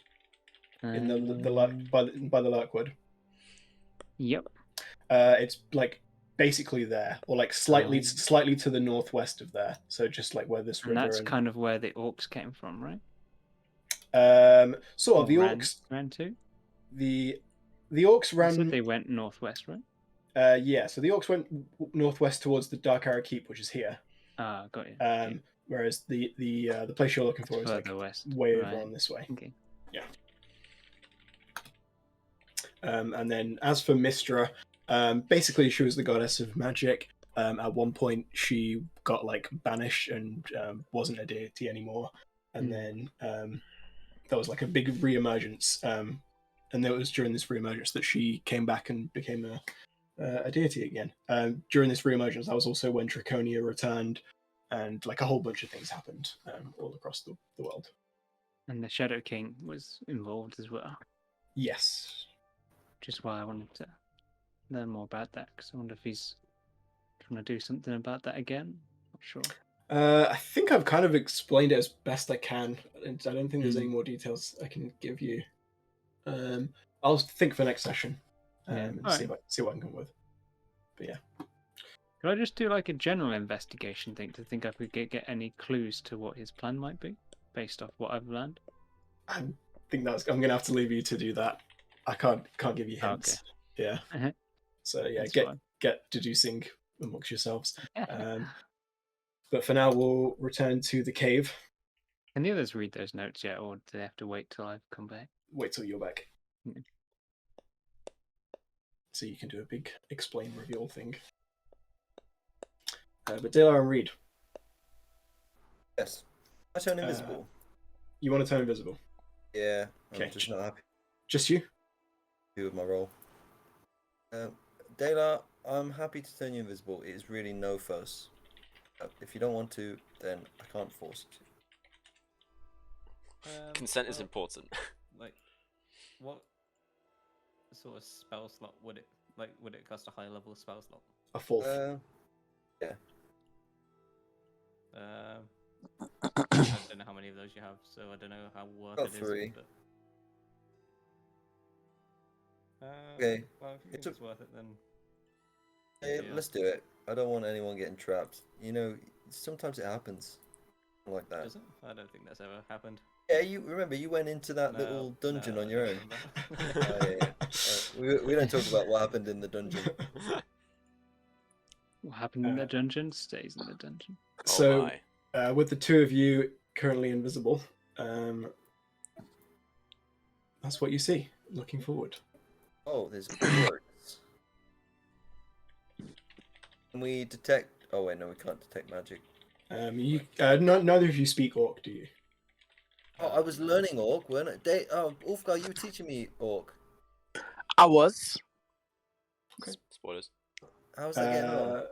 in by the Lurkwood. Yep. It's like basically there, or like slightly to the northwest of there. So just like where this river. And that's kind of where the orcs came from, right? Sort of Or the ran, orcs. ran to. The orcs You ran. said they went northwest, right? Yeah. So the orcs went northwest towards the Dark Arrow Keep, which is here. Ah, got you. Okay. Whereas the place you're looking for is like Further west. way Right. over on this way. Okay. Yeah. And then as for Mistra, basically she was the goddess of magic. At one point she got like banished and wasn't a deity anymore. And then there was like a big reemergence. And it was during this reemergence that she came back and became a deity again. During this reemergence, that was also when Draconia returned, and like a whole bunch of things happened all across the world. And the Shadow King was involved as well. Yes. Which is why I wanted to learn more about that, because I wonder if he's trying to do something about that again. Not sure. I think I've kind of explained it as best I can. I don't think there's any more details I can give you. I'll think for next session and see what I can come up with. But yeah. Could I just do like a general investigation thing to think I could get any clues to what his plan might be based off what I've learned? I think I'm gonna have to leave you to do that. I can't give you hints. Okay. Yeah. So yeah, get deducing amongst yourselves. But for now, we'll return to the cave. Can the others read those notes yet, or do they have to wait till I've come back? Wait till you're back. So you can do a big explain reveal thing. But Dale and Reed. Yes. I turn invisible. You want to turn invisible? Yeah. Okay. I'm just not happy Just you? with my role. Dela, I'm happy to turn you invisible. It is really no fuss. If you don't want to, then I can't force you to. Consent is important. Like, what sort of spell slot would it cast a high level spell slot? A fourth. Yeah. I don't know how many of those you have, so I don't know how worth Got it is. 3. But... Okay. Well, if you think it's worth it, then. Hey, let's do it. I don't want anyone getting trapped. You know, sometimes it happens like that. Does it? I don't think that's ever happened. Yeah, you remember you went into that little dungeon on your own. We don't talk about what happened in the dungeon. What happened in the dungeon stays in the dungeon. So, with the two of you currently invisible, that's what you see. Looking forward. Oh, there's words. Can we detect? Oh wait, no, we can't detect magic. Neither of you speak Orc, do you? Oh, I was learning Orc, weren't I? Ulfgar, you were teaching me Orc. I was. Okay. Spoilers. How's that getting on?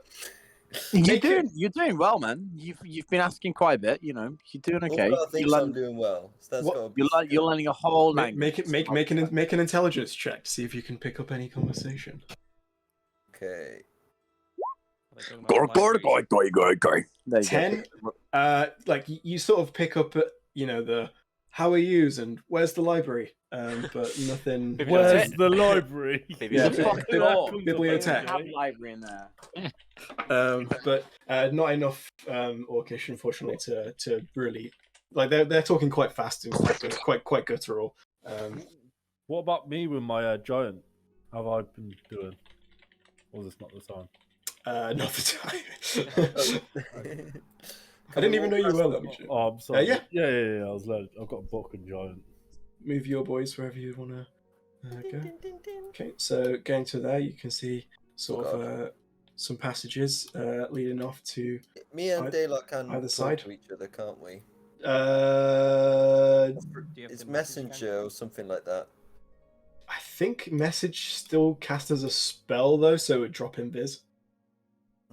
You're doing well, man. You've been asking quite a bit. You know, you're doing okay. Ulfgar thinks I'm doing well. So that's gotta be you're learning a whole language. Make an intelligence check to see if you can pick up any conversation. Okay. Go. 10. Like you sort of pick up, the how are yous and where's the librry, but nothing. Where's the library? Yeah, bibliothèque. Have library in there. But not enough Orcish, unfortunately, to really like they're talking quite fast and quite guttural. What about me with my giant? How have I been doing? Or is this not the time? Not the time. I Can didn't we even walk know you past were them? Legion. Oh, I'm sorry. yeah. Yeah. I was led. I've got a book and giant. Move your boys wherever you want to go. Okay, so going to there, you can see sort Oh, of some passages leading off to Me and Daylock can either talk side. to each other, can't we? Uh, Do you have It's the message messenger or something like that. I think message still cast as a spell though, so it would drop in Viz.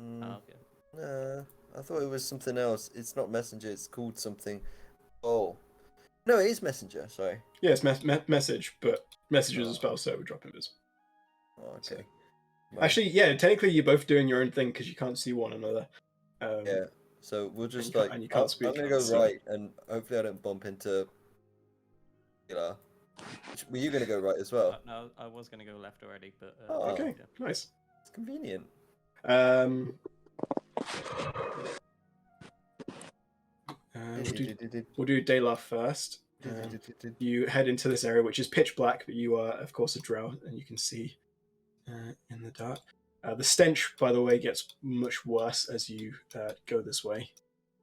Mm, Oh, okay. nah, I thought it was something else. It's not messenger. It's called something. Oh, no, it is messenger. Sorry. Yeah, it's message, but message is a spell, so it would drop in Viz. Oh, So- okay. Right. Actually, yeah, technically you're both doing your own thing because you can't see one another. Yeah. So we'll just you can't- like. and you can't speak, I'm gonna can't go see. right, and hopefully I don't bump into. Were you gonna go right as well? No, I was gonna go left already, but Oh. Okay, yeah. nice. It's convenient. We'll do Dayla first. You head into this area, which is pitch black, but you are, of course, a drow, and you can see in the dark. The stench, by the way, gets much worse as you go this way.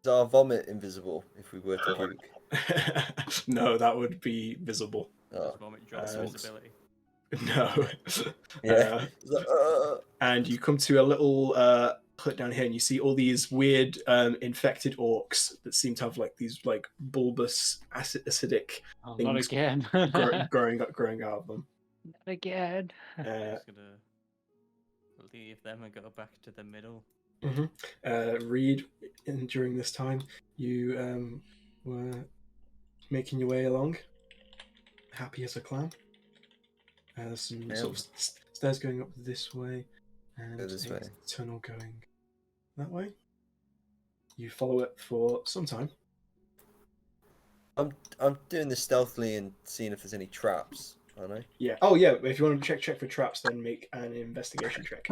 Is our vomit invisible if we were to puke? No, that would be visible. Oh, This moment drops Uh, visibility. No. yeah. It's like, And you come to a little hut down here, and you see all these weird infected orcs that seem to have like these like bulbous acidic Oh, not things again. growing out of them. Not again. I'm just gonna leave them and go back to the middle. Reed, during this time, you were making your way along, happy as a clown. There's some sort of stairs going up this way, and Go this way. tunnel going that way. You follow it for some time. I'm doing this stealthily and seeing if there's any traps, aren't I? Yeah. Oh, yeah. If you want to check for traps, then make an investigation check.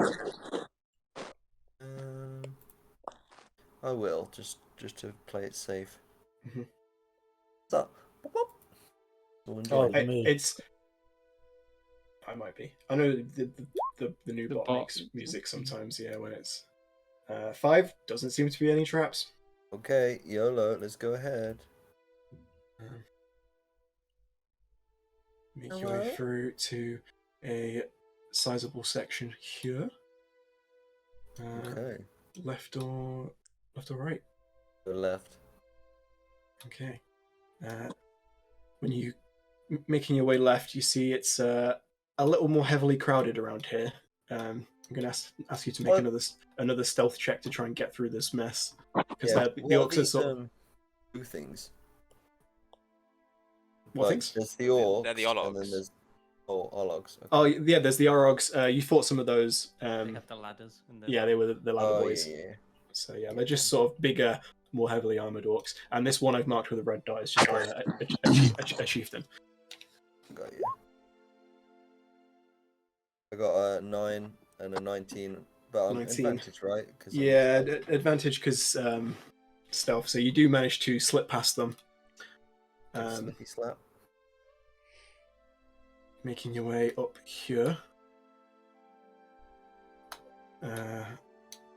I will just to play it safe. Mhm. So, Oh, me. It's. I might be. I know the new The bot bot. makes music sometimes. Yeah, when it's 5, doesn't seem to be any traps. okay, YOLO, let's go ahead. Make your way through to a sizable section here. Okay, Left or right? go left. Okay. When you making your way left, you see it's a little more heavily crowded around here. I'm going to ask you to make another stealth check to try and get through this mess, because the orcs are sort of two things. what Like, things? there's the orcs. They're the And Ologs. then there's Ologs. Okay. Oh yeah, there's the Orogs. You fought some of those. They have the ladders. And the... Yeah, they were the ladder boys. Yeah. So yeah, they're just sort of bigger, more heavily armored orcs. And this one I've marked with a red dot is just a chieftain. Got you. I got a 9 and a 19, but I'm 19. advantage, right? Yeah, advantage because stealth. So you do manage to slip past them. Slippy slap. Making your way up here.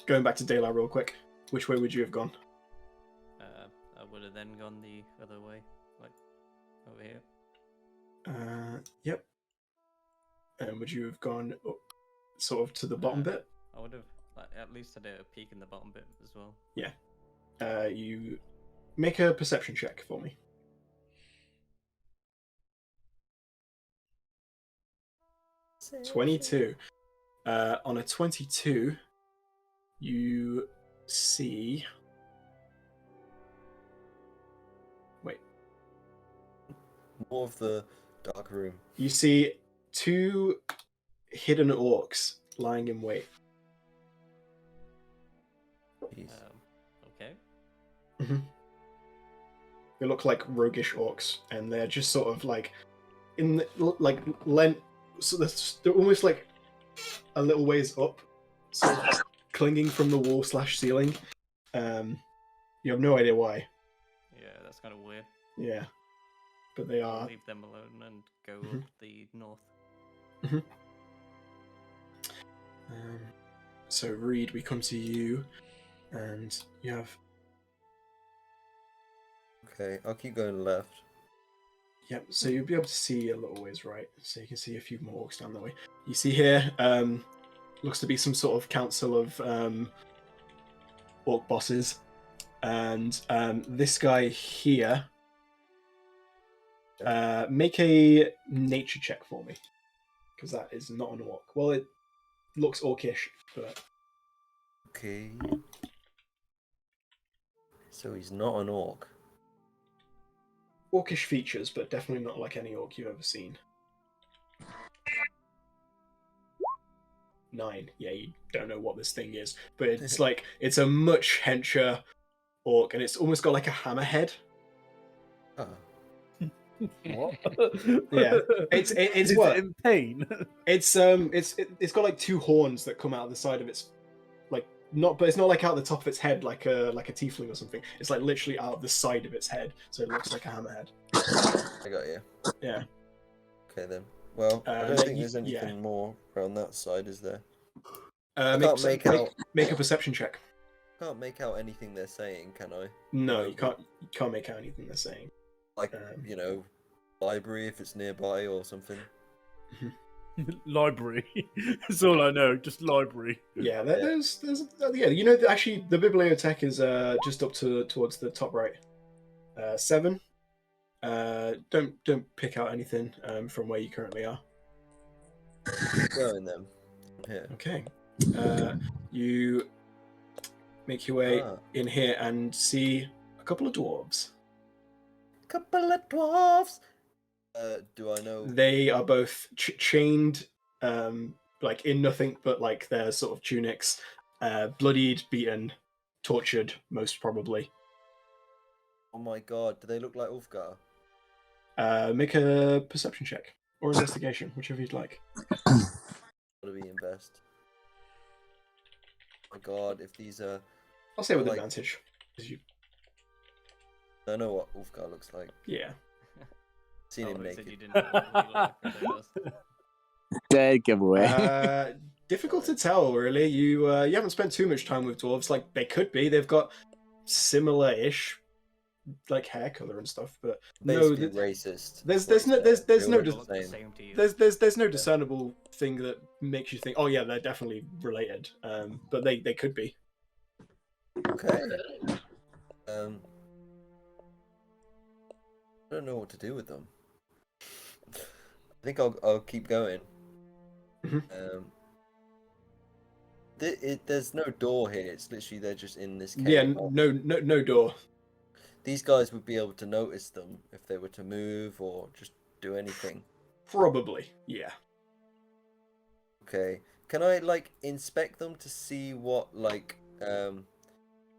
Going back to daylight real quick. Which way would you have gone? I would have then gone the other way, like over here. Yep. And would you have gone up, sort of to the bottom bit? I would have at least had a peek in the bottom bit as well. Yeah. You make a perception check for me. 22. On a 22, you see. Wait. More of the dark room. You see 2 hidden orcs lying in wait. Jeez. Okay. They look like roguish orcs, and they're just sort of like in the, like lent. So they're almost like a little ways up, sort of clinging from the wall / ceiling. You have no idea why. Yeah, that's kind of weird. Yeah, but they I'll are. leave them alone and go up the north. So Reed, we come to you, and you have. Okay, I'll keep going left. Yep. So you'll be able to see a little ways right. So you can see a few more orcs down the way. You see here, looks to be some sort of council of orc bosses, and this guy here. Make a nature check for me, because that is not an orc. Well, it looks orcish, but Okay. So he's not an orc. orcish features, but definitely not like any orc you've ever seen. 9. Yeah, you don't know what this thing is, but it's like it's a much hencher orc, and it's almost got like a hammerhead. Ah. What? Yeah, it's Is what? it in pain? It's got like 2 horns that come out of the side of its, like, not, but it's not like out the top of its head like a tiefling or something. It's like literally out of the side of its head, so it looks like a hammerhead. I got you. Yeah. Okay then. Well, I don't then think there's anything more around that side, is there? Make a perception check. Can't make out anything they're saying, can I? No, you can't make out anything they're saying. Like, library if it's nearby or something. Library. That's all I know. Just library. Yeah, there's actually the bibliothèque is just up towards the top right. 7. Don't pick out anything from where you currently are. Going then. Here. Okay. You make your way in here and see a couple of dwarves. Couple of dwarves. Do I know? They are both chained, like in nothing but like their sort of tunics, bloodied, beaten, tortured, most probably. Oh my god, do they look like Ulfgar? Make a perception check or investigation, whichever you'd like. Gotta be invest. Oh my god, if these are... I'll say with like... advantage. I know what Ulfgar looks like. Yeah. Seen him You said naked. you didn't know what he looked like from Blades. Dead giveaway. Difficult to tell, really. You haven't spent too much time with dwarves. Like, they could be. They've got similar-ish, like, hair color and stuff, but Basically racist. There's no discernible thing that makes you think, oh yeah, they're definitely related. But they could be. Okay. I don't know what to do with them. I think I'll keep going. Mm-hmm. There's no door here. It's literally they're just in this cave. Yeah, no door. These guys would be able to notice them if they were to move or just do anything. Probably, yeah. Okay. Can I like inspect them to see what like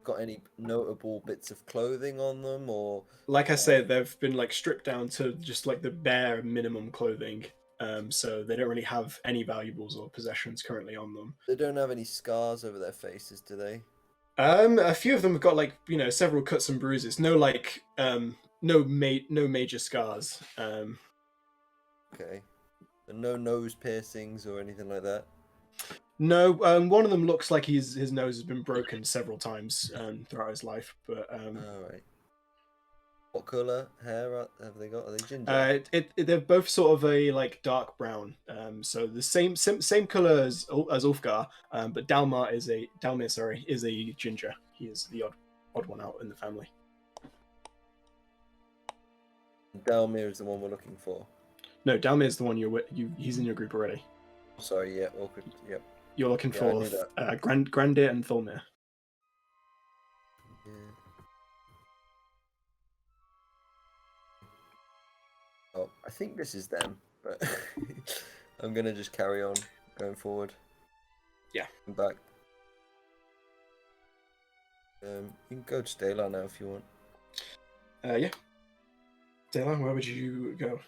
got any notable bits of clothing on them or? Like I said, they've been like stripped down to just like the bare minimum clothing. So they don't really have any valuables or possessions currently on them. They don't have any scars over their faces, do they? A few of them have got like several cuts and bruises. No like no major scars. Okay. And no nose piercings or anything like that. No, one of them looks like his nose has been broken several times throughout his life. But all right. What color hair have they got? Are they ginger? They're both sort of a like dark brown. So the same color as Ulfgar. But Dalmir is a ginger. He is the odd one out in the family. Dalmir is the one we're looking for. No, Dalmir is the one he's in your group already. Sorry, yeah, awkward. Yep. You're looking for Grandir and Thulmir. Yeah. Oh, I think this is them, but I'm gonna just carry on going forward. Yeah. I'm back. You can go to Dayla now if you want. Yeah. Dayla, where would you go?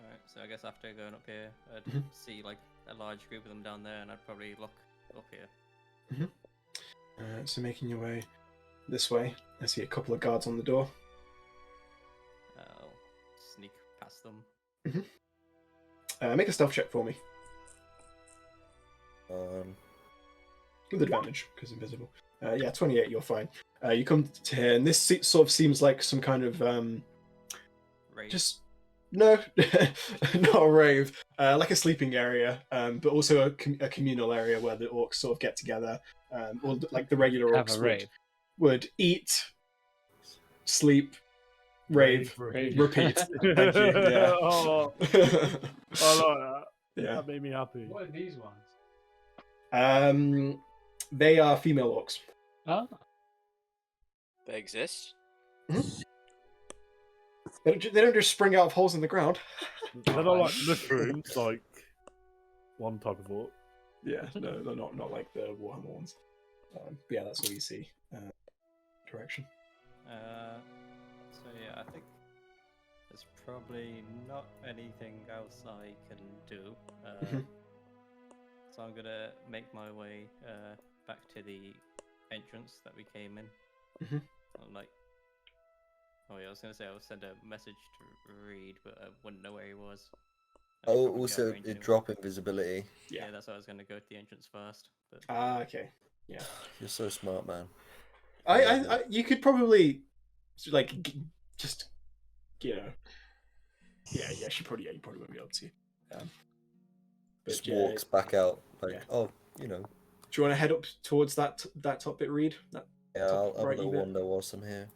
Alright, so I guess after going up here, I'd see like a large group of them down there, and I'd probably look up here. So making your way this way, I see a couple of guards on the door. I'll sneak past them. Make a stealth check for me. with advantage because invisible. Yeah, 28. You're fine. You come to here, and this sort of seems like some kind of Rave. just no, not a rave, like a sleeping area, but also a communal area where the orcs sort of get together, or like the regular Have a orcs rave. would eat, sleep, rave, repeat. repeat. Thank you. Yeah. Oh, I like that. Yeah. That made me happy. What are these ones? They are female orcs. Oh, They exist. They don't just spring out of holes in the ground. They're not like mushrooms, like one type of orc. Yeah, no, they're not like the Warhammer ones. But yeah, that's all you see. Direction. So yeah, I think there's probably not anything else I can do. So I'm gonna make my way back to the entrance that we came in. I'm like, oh yeah, I was gonna say I'll send a message to Reed, but I wouldn't know where he was. And he's Oh, probably out of also range anyway. drop invisibility. Yeah, that's why I was gonna go to the entrance first. But Okay. Yeah. You're so smart, man. I you could probably like just you know. Yeah, you probably won't be able to. Just yeah, walks back out like, yeah. oh, you know. Do you want to head up towards that top bit, Reed? Yeah, I'll have a right little bit. wander whilst I'm here.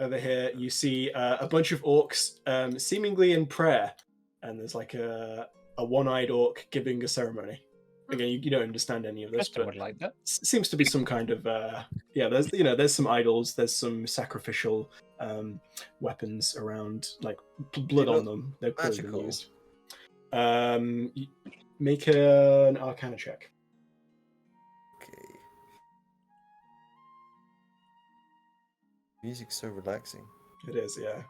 Over here, you see a bunch of orcs, seemingly in prayer, and there's like a one-eyed orc giving a ceremony. Again, you don't understand any of this, Krista but would like that. seems to be some kind of there's some idols, there's some sacrificial weapons around, like blood on them. They're clearly been magical. used. Make an Arcana check. Okay. Music's so relaxing. It is, yeah.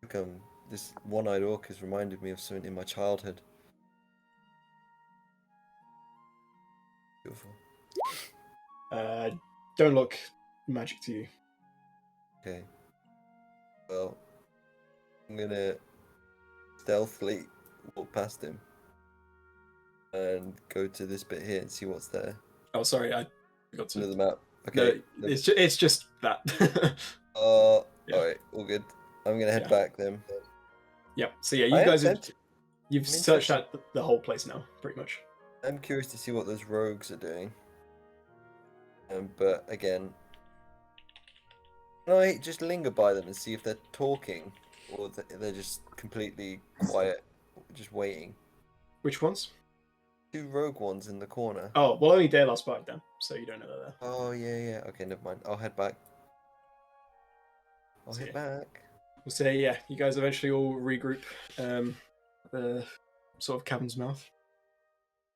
Like, this one-eyed orc has reminded me of something in my childhood. Beautiful. Don't look magic to you. Okay. Well, I'm gonna stealthily walk past him and go to this bit here and see what's there. Oh, sorry, I forgot Under to. the map. Okay. No, it's just that. Yeah. Alright, all good. I'm gonna head Yeah. back then. Yeah. So yeah, I you am guys have tempted. you've I'm searched interested. out the whole place now, pretty much. I'm curious to see what those rogues are doing. But again, can I just linger by them and see if they're talking, or they're just completely quiet, just waiting? Which ones? 2 rogue ones in the corner. Oh, well, only Dale last back then, so you don't know they're there. Oh yeah. Okay, never mind. I'll head back. I'll So, head yeah. back. We'll say, yeah, you guys eventually all regroup the sort of cavern's mouth.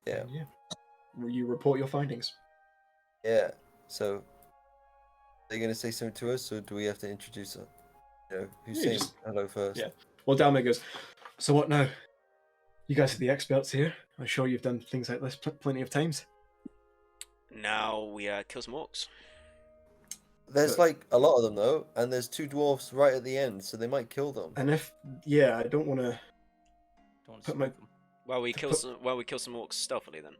Yeah. And, yeah. You report your findings. Yeah. So, are they gonna say something to us, or do we have to introduce her? You know, who's Yeah, saying just- hello first? yeah. Well, Dalmir goes, so what now? You guys are the experts here. I'm sure you've done things like this plenty of times. Now we kill some orcs. There's But- like a lot of them though, and there's 2 dwarfs right at the end, so they might kill them. And I don't want to. don't want Put to my- spook 'em. Well, we kill put- some orcs stealthily then.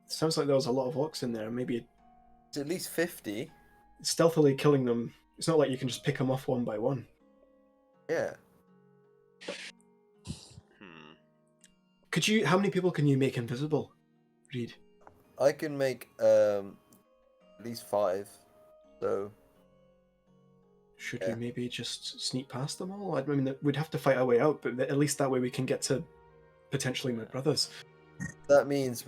Sounds like there was a lot of orcs in there. Maybe It's at least 50. stealthily killing them. It's not like you can just pick them off one by one. Yeah. Could you? How many people can you make invisible? Reed. I can make at least 5. So Should Yeah. we maybe just sneak past them all? I mean, we'd have to fight our way out, but at least that way we can get to potentially my brothers. that means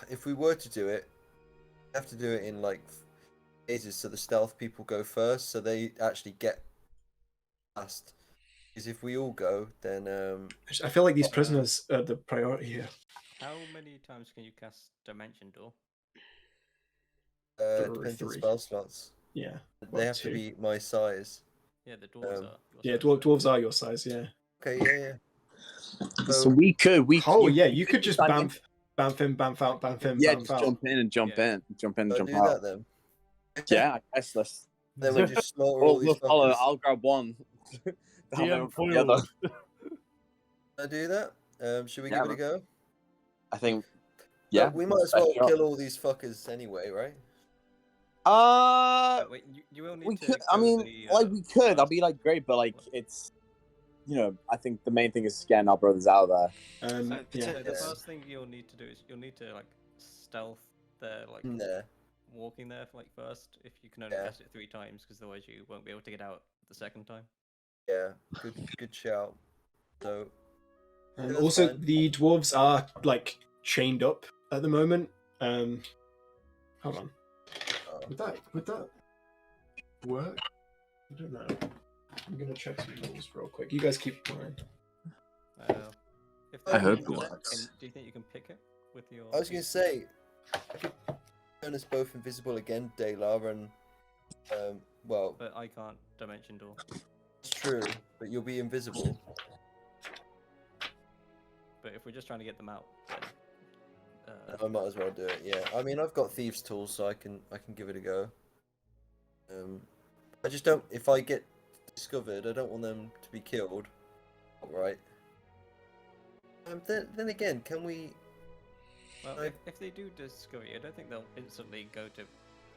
if we were to do it, we have to do it in like phases, so the stealth people go first, so they actually get past. Because if we all go, then I feel like these prisoners are the priority here. How many times can you cast Dimension Door? depends on 3. spell slots. Yeah. They Well, have to 2. be my size. Yeah, the dwarves Um, are. Yeah, dwarves are your size. Yeah. Okay, yeah. So we could. Oh yeah, you could just start bamf in, bamf out, bamf in, Yeah, bamf just out. jump in and jump Yeah. in, jump in and I'll jump do out. that then. Yeah, I guess let's. Then we just slaughter all We'll these follow. fuckers. I'll grab one. DM The other. foiled. I do that? Should we Yeah, give it a go? I think. Look, Yeah. we might as well kill all these fuckers anyway, right? Wait, you will need We to. could. I go mean, the, like we could. That'd first- be like great, but like it's. I think the main thing is getting our brothers out of there. So, Yeah. so the Yeah. first thing you'll need to do is you'll need to like stealth there, like Nah. walking there like first. If you can only Yeah. cast it 3 times, because otherwise you won't be able to get out the second time. Yeah. Good shout. So. And That's also, fine. the dwarves are like chained up at the moment. Hold on. Would that work? I don't know. I'm gonna check some rules real quick. You guys keep going. If I they- hope it can- works. do you think you can pick it with your? I was gonna say, I could turn us both invisible again, Daylar, and well, But I can't dimension door. it's true, but you'll be invisible. But if we're just trying to get them out, then, I might as well do it. Yeah, I mean, I've got thieves' tools, so I can give it a go. I just don't. If I get discovered, I don't want them to be killed. Right. Then again, can we? well, if they do discover you, I don't think they'll instantly go to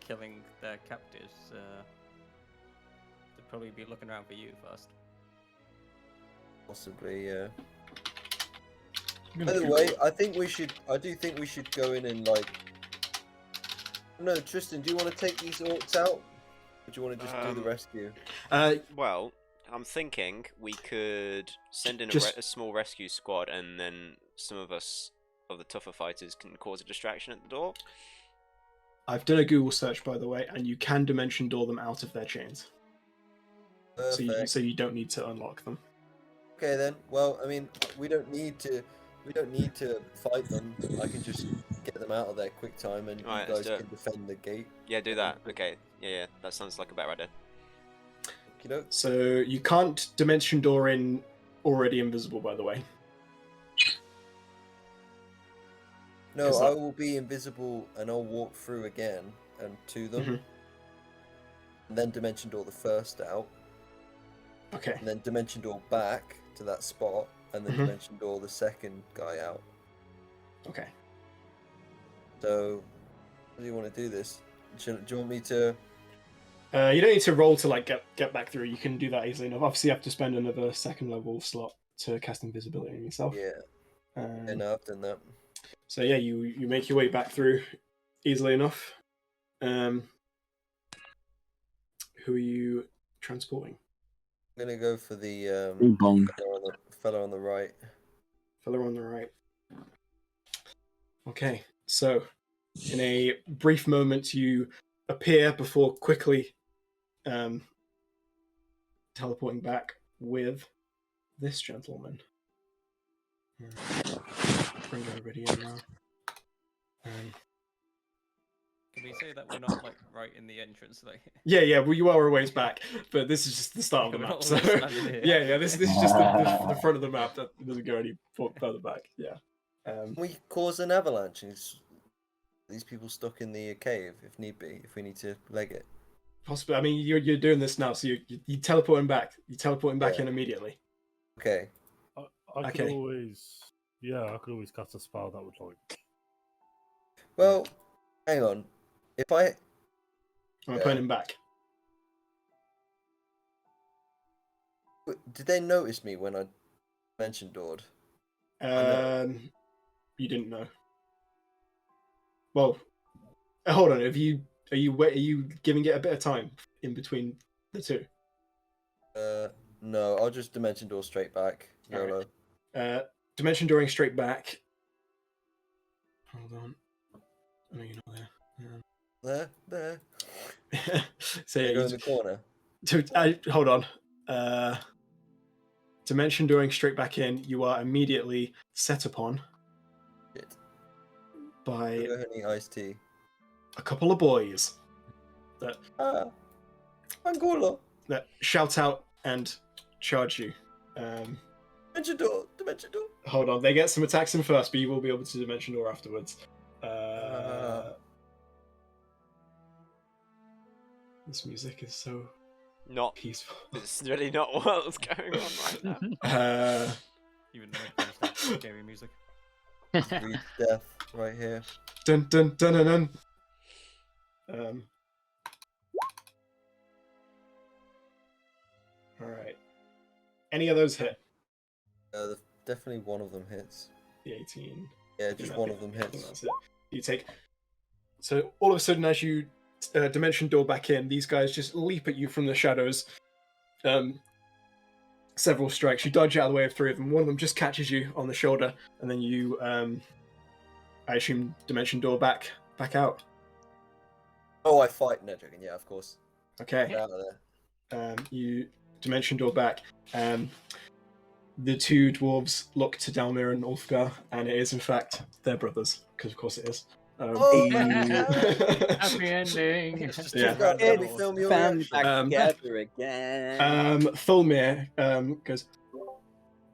killing their captives. They'll probably be looking around for you first. Possibly, yeah. I'm By gonna the Google way, it. I do think we should go in and like. No, Tristan, do you want to take these orcs out? Or do you want to just do the rescue? Well, I'm thinking we could send in Just- a small rescue squad, and then some of us, of the tougher fighters, can cause a distraction at the door. I've done a Google search, by the way, and you can dimension door them out of their chains, Perfect. so you don't need to unlock them. Okay then. Well, I mean, we don't need to fight them. I can just get them out of there quick time, and Alright, you let's guys do it. can defend the gate. Yeah, do that. Okay. Yeah, that sounds like a better idea. Okey-doke. So you can't dimension door in already invisible, by the way. No, Is I that- will be invisible, and I'll walk through again and to them, Mhm. and then dimension door the first out, Okay. and then dimension door back to that spot, and then Mhm. dimension door the second guy out. Okay. So, how do you want to do this? Do you want me to? You don't need to roll to like get back through. You can do that easily enough. Obviously, you have to spend another second level slot to cast invisibility on yourself. Yeah, Um, no, I've done that. So yeah, you make your way back through easily enough. Who are you transporting? I'm gonna go for the Bing bong. fellow on the right. Fella on the right. Okay, so in a brief moment, you appear before quickly teleporting back with this gentleman. Bring everybody in now. Can we say that we're not like right in the entrance? Like, Yeah, well, you are a ways back, but this is just the start of the We're map. not So all standing here. yeah, this is just the front of the map that doesn't go any further back. Yeah. Can we cause an avalanche? And these people stuck in the cave, if need be, if we need to leg it. Possibly. I mean, you're doing this now, so you teleporting back. You teleporting back Yeah. in immediately. Okay. I could Okay. always, I could always cast a spell that would like. Well, hang on. If I Am I Yeah. putting him back? did they notice me when I mentioned Dord? You didn't know. Well, hold on. Are you giving it a bit of time in between the two? No, I'll just dimension door straight back. Alright. YOLO. Dimension dooring straight back. Hold on. Oh, no, you're not there. There. So yeah, Go you in the corner. hold on. Dimension dooring straight back in. You are immediately set upon Shit. by Sugar, honey, iced tea. a couple of boys Angola. that shout out and charge you. Dimension door. Dimension door. Hold on, they get some attacks in first, but you will be able to dimension door afterwards. This music is so Not. peaceful. It's really not what's going on right now. Even though I just have scary music. Read death right here. Dun dun dun dun dun. All right. Any of those hit? Definitely one of them hits. The 18. Yeah, just one of them I think hits. that's it. You take. So all of a sudden, as you dimension door back in, these guys just leap at you from the shadows. Several strikes. You dodge out of the way of 3 of them. One of them just catches you on the shoulder, and then you, I assume, dimension door back out. Oh, I fight. No, joking. Yeah, of course. Okay. Get out of there. You dimension door back. The 2 dwarves look to Dalmir and Ulfgar, and it is in fact their brothers, because of course it is. Happy ending. Yeah. Let me film your Family reaction. back together again. Fulmir goes,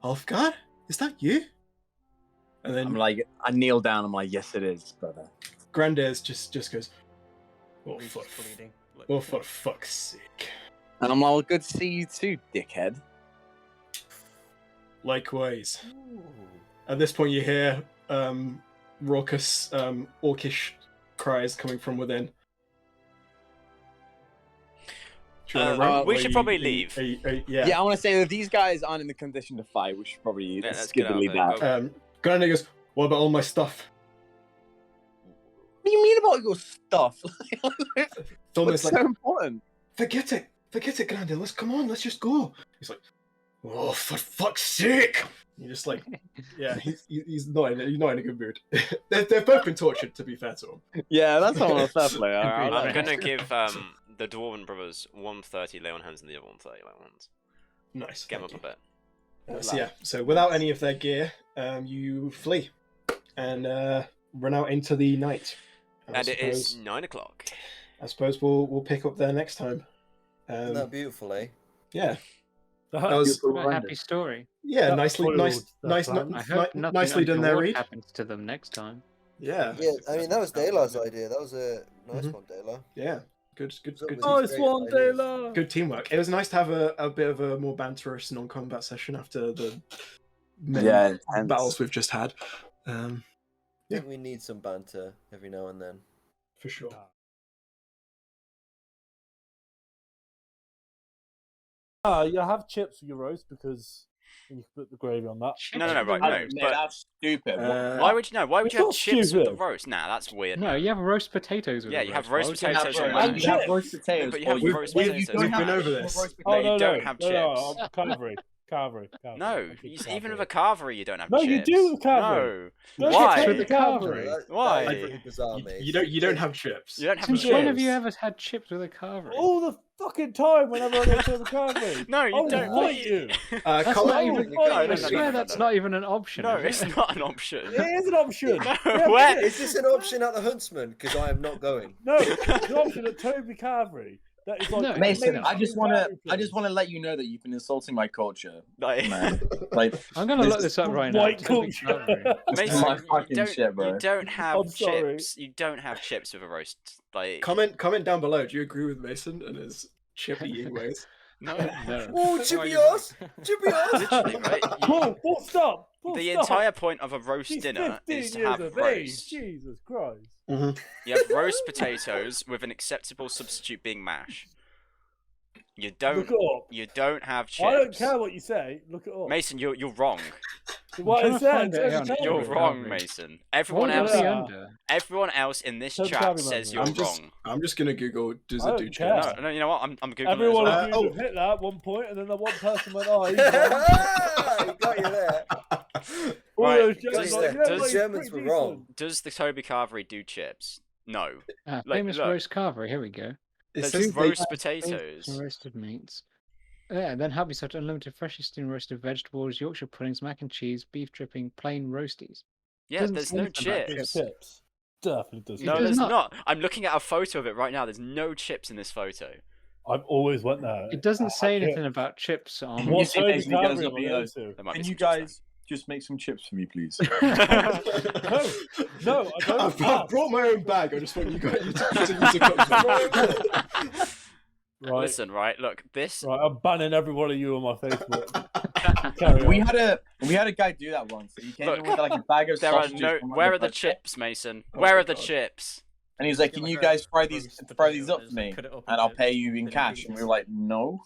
Ulfgar, is that you? And then I'm like, I kneel down. I'm like, yes, it is, brother. Grandiz just goes, oh, Reed's for, just bleeding. Like, oh, for fuck's sake. And I'm like, well, good to see you too, dickhead. Likewise. Ooh. At this point, you hear raucous, orcish cries coming from within. Do you wanna run, we or should you- probably are you- leave. Yeah. Yeah, I want to say that if these guys aren't in the condition to fight, we should probably Yeah, let's skip get out and of leave there. that. Go. Grandiz goes, what about all my stuff? What do you mean about your stuff? It's almost What's like, so important? forget it, Grandiz. Let's just go. He's like, oh, for fuck's sake! You're just like, yeah, he's not in a good mood. They've both been tortured, to be fair to him. Yeah, that's not a fair play. Agreed. I'm gonna give the Dwarven brothers 130 lay on hands and the other 130 lay on hands. Nice. Get them up thank a bit. you. So yeah, so without any of their gear, you flee and run out into the night. And it is 9 o'clock. I suppose we'll pick up there next time. Isn't that beautiful, eh? Yeah, That was- What a happy story. yeah, That nicely, foiled nice, the nice, plan. I hope nothing nicely done there, untoward Reed. happens to them next time. Yeah, Yeah, I mean that was Daylar's idea. That was a nice Mhm. one, Daylar. yeah, good, What's up with Nice these one, great ideas? Dayla. good teamwork. It was nice to have a bit of a more banterous non-combat session after the many Yeah, intense. battles we've just had. I think we need some banter every now and then. For sure. You have chips with your roast because you can put the gravy on that. No, right, Oh, no. mate, But that's stupid. why would you know? Why would you have It's not chips with the stupid. roast? Nah, that's weird. No, you have roast potatoes with Yeah, the you have roast. roast Why would you potatoes have on roast- one. You have roast potatoes. But you have or roast you potatoes. don't We've have been over actual this. roast Oh, They no, don't no, have no, no, chips. Carvery. No, Chips. even with a carvery, you don't have No, chips. you do with carvery. No. Don't Why? get With the carvery. That Why? is really bizarre, mate. You don't have chips. You don't have Since chips. when have you ever had chips with a carvery? All the fucking time whenever I go to the carvery. No, you I'll don't. fight you. That's Colin- not even. no, I no, swear no, that's no. not even an option. No, is it's it? not an option. It is an option. No, Yeah, where? Is this an option at the Huntsman? Because I am not going. No, it's an option at Toby Carvery. That is like No, Mason, amazing I just want carvery to let you know that you've been insulting my culture, Like, man. Like, I'm gonna This look this up right now. white Toby culture. Carvery. Mason, my you fucking don't, shit, bro. you don't have I'm sorry. chips. You don't have chips with a roast. Like, Comment down below. Do you agree with Mason and his chip eating ways? no. No. Oh, chippy ass! Chippy ass! Literally, right? Full stop. Full The stop. entire point of a roast She's dinner 15 is to years have of roast. age. Jesus Christ. You have roast potatoes with an acceptable substitute being mash. You don't. Look it up. You don't have chips. I don't care what you say. Look it up. Mason, you're wrong. What I'm I trying to said. find it Toby here on Carvery. You're Toby wrong, Carvery. Mason. Everyone What else, was he Yeah. under? everyone else in this Toby chat Carvery, says man. you're I'm just wrong. I'm just gonna Google. Does I it don't do care. chips? No, you know what? I'm googling Everyone as well. agreed Oh. with Hitler at one point, and then the one person went, "Oh, he's wrong." He got you there. All Right, those Germans does- like, "Yeah, does- but he's Germans pretty were wrong. decent." Does the Toby Carvery do chips? No. Like, Famous look. roast carvery. Here we go. It There's says they- roast And potatoes. roasted meats. Yeah, and then help me such unlimited freshly steamed roasted vegetables, Yorkshire puddings, mac and cheese, beef dripping, plain roasties. Yeah, doesn't there's say no anything about chips. Chips. Definitely does. No, does there's not. not. I'm looking at a photo of it right now. There's no chips in this photo. I've always went there. It doesn't I say had anything chips. about chips on. You What see Toby basically goes Carvery up am I and he going goes, to? There might be Can some you chips there. guys just make some chips for me, please? No, I don't. I've brought my own bag. I just want you guys to use a cup. Right, Listen, right, look, this right. I'm banning every one of you on my Facebook. Carry We on. had a guy do that once. He came Look, in with like a bag of There are sausages. no. from, like, Where are the buffet, chips, Mason? Oh Where my are the God. chips? And he was like, Get "Can like you a guys fry these roast up potato for and me, just cut it up and I'll into pay you in thin cash?" And we were pieces. like, "No."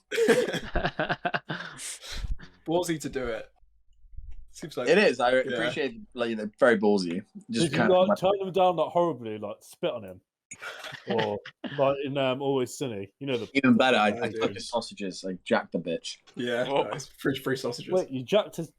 Ballsy to do it. Seems like It is. I Yeah. appreciate, like, very ballsy. Just Did you kind of like turn them down like horribly, like spit on him, or like in Always Sunny? You know the even better. I I do. took his sausages. I jacked the bitch. Yeah, Oh. nice. Free sausages. Wait, you jacked his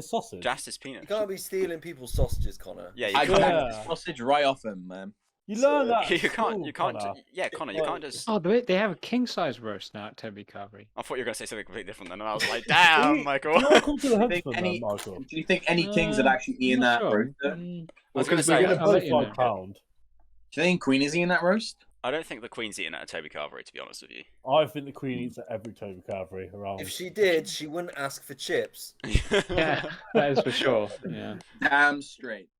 sausage. Just his peanut. You can't be stealing people's sausages, Connor. Yeah, I you can't. jacked Yeah. the sausage right off him, man. You learn that. You at can't. school, You can't. Connor. Yeah, Connor. You can't just. Oh, they have a king size roast now at Toby Carvery. I thought you were gonna say something completely different, then, and I was like, Do "Damn, you- Michael." Do you want to come to the Do you think henchman, then, Michael? Do you think any kings had actually I'm eaten not that sure. roast? Mm, I was gonna Because say, we're gonna I'll both let you know. like it. £5. Do you think Queen is eating that roast? I don't think the Queen's eating at a Toby Carvery, to be honest with you. I think the Queen eats at every Toby Carvery around. If she did, she wouldn't ask for chips. Yeah, that is for sure. Yeah. Damn straight.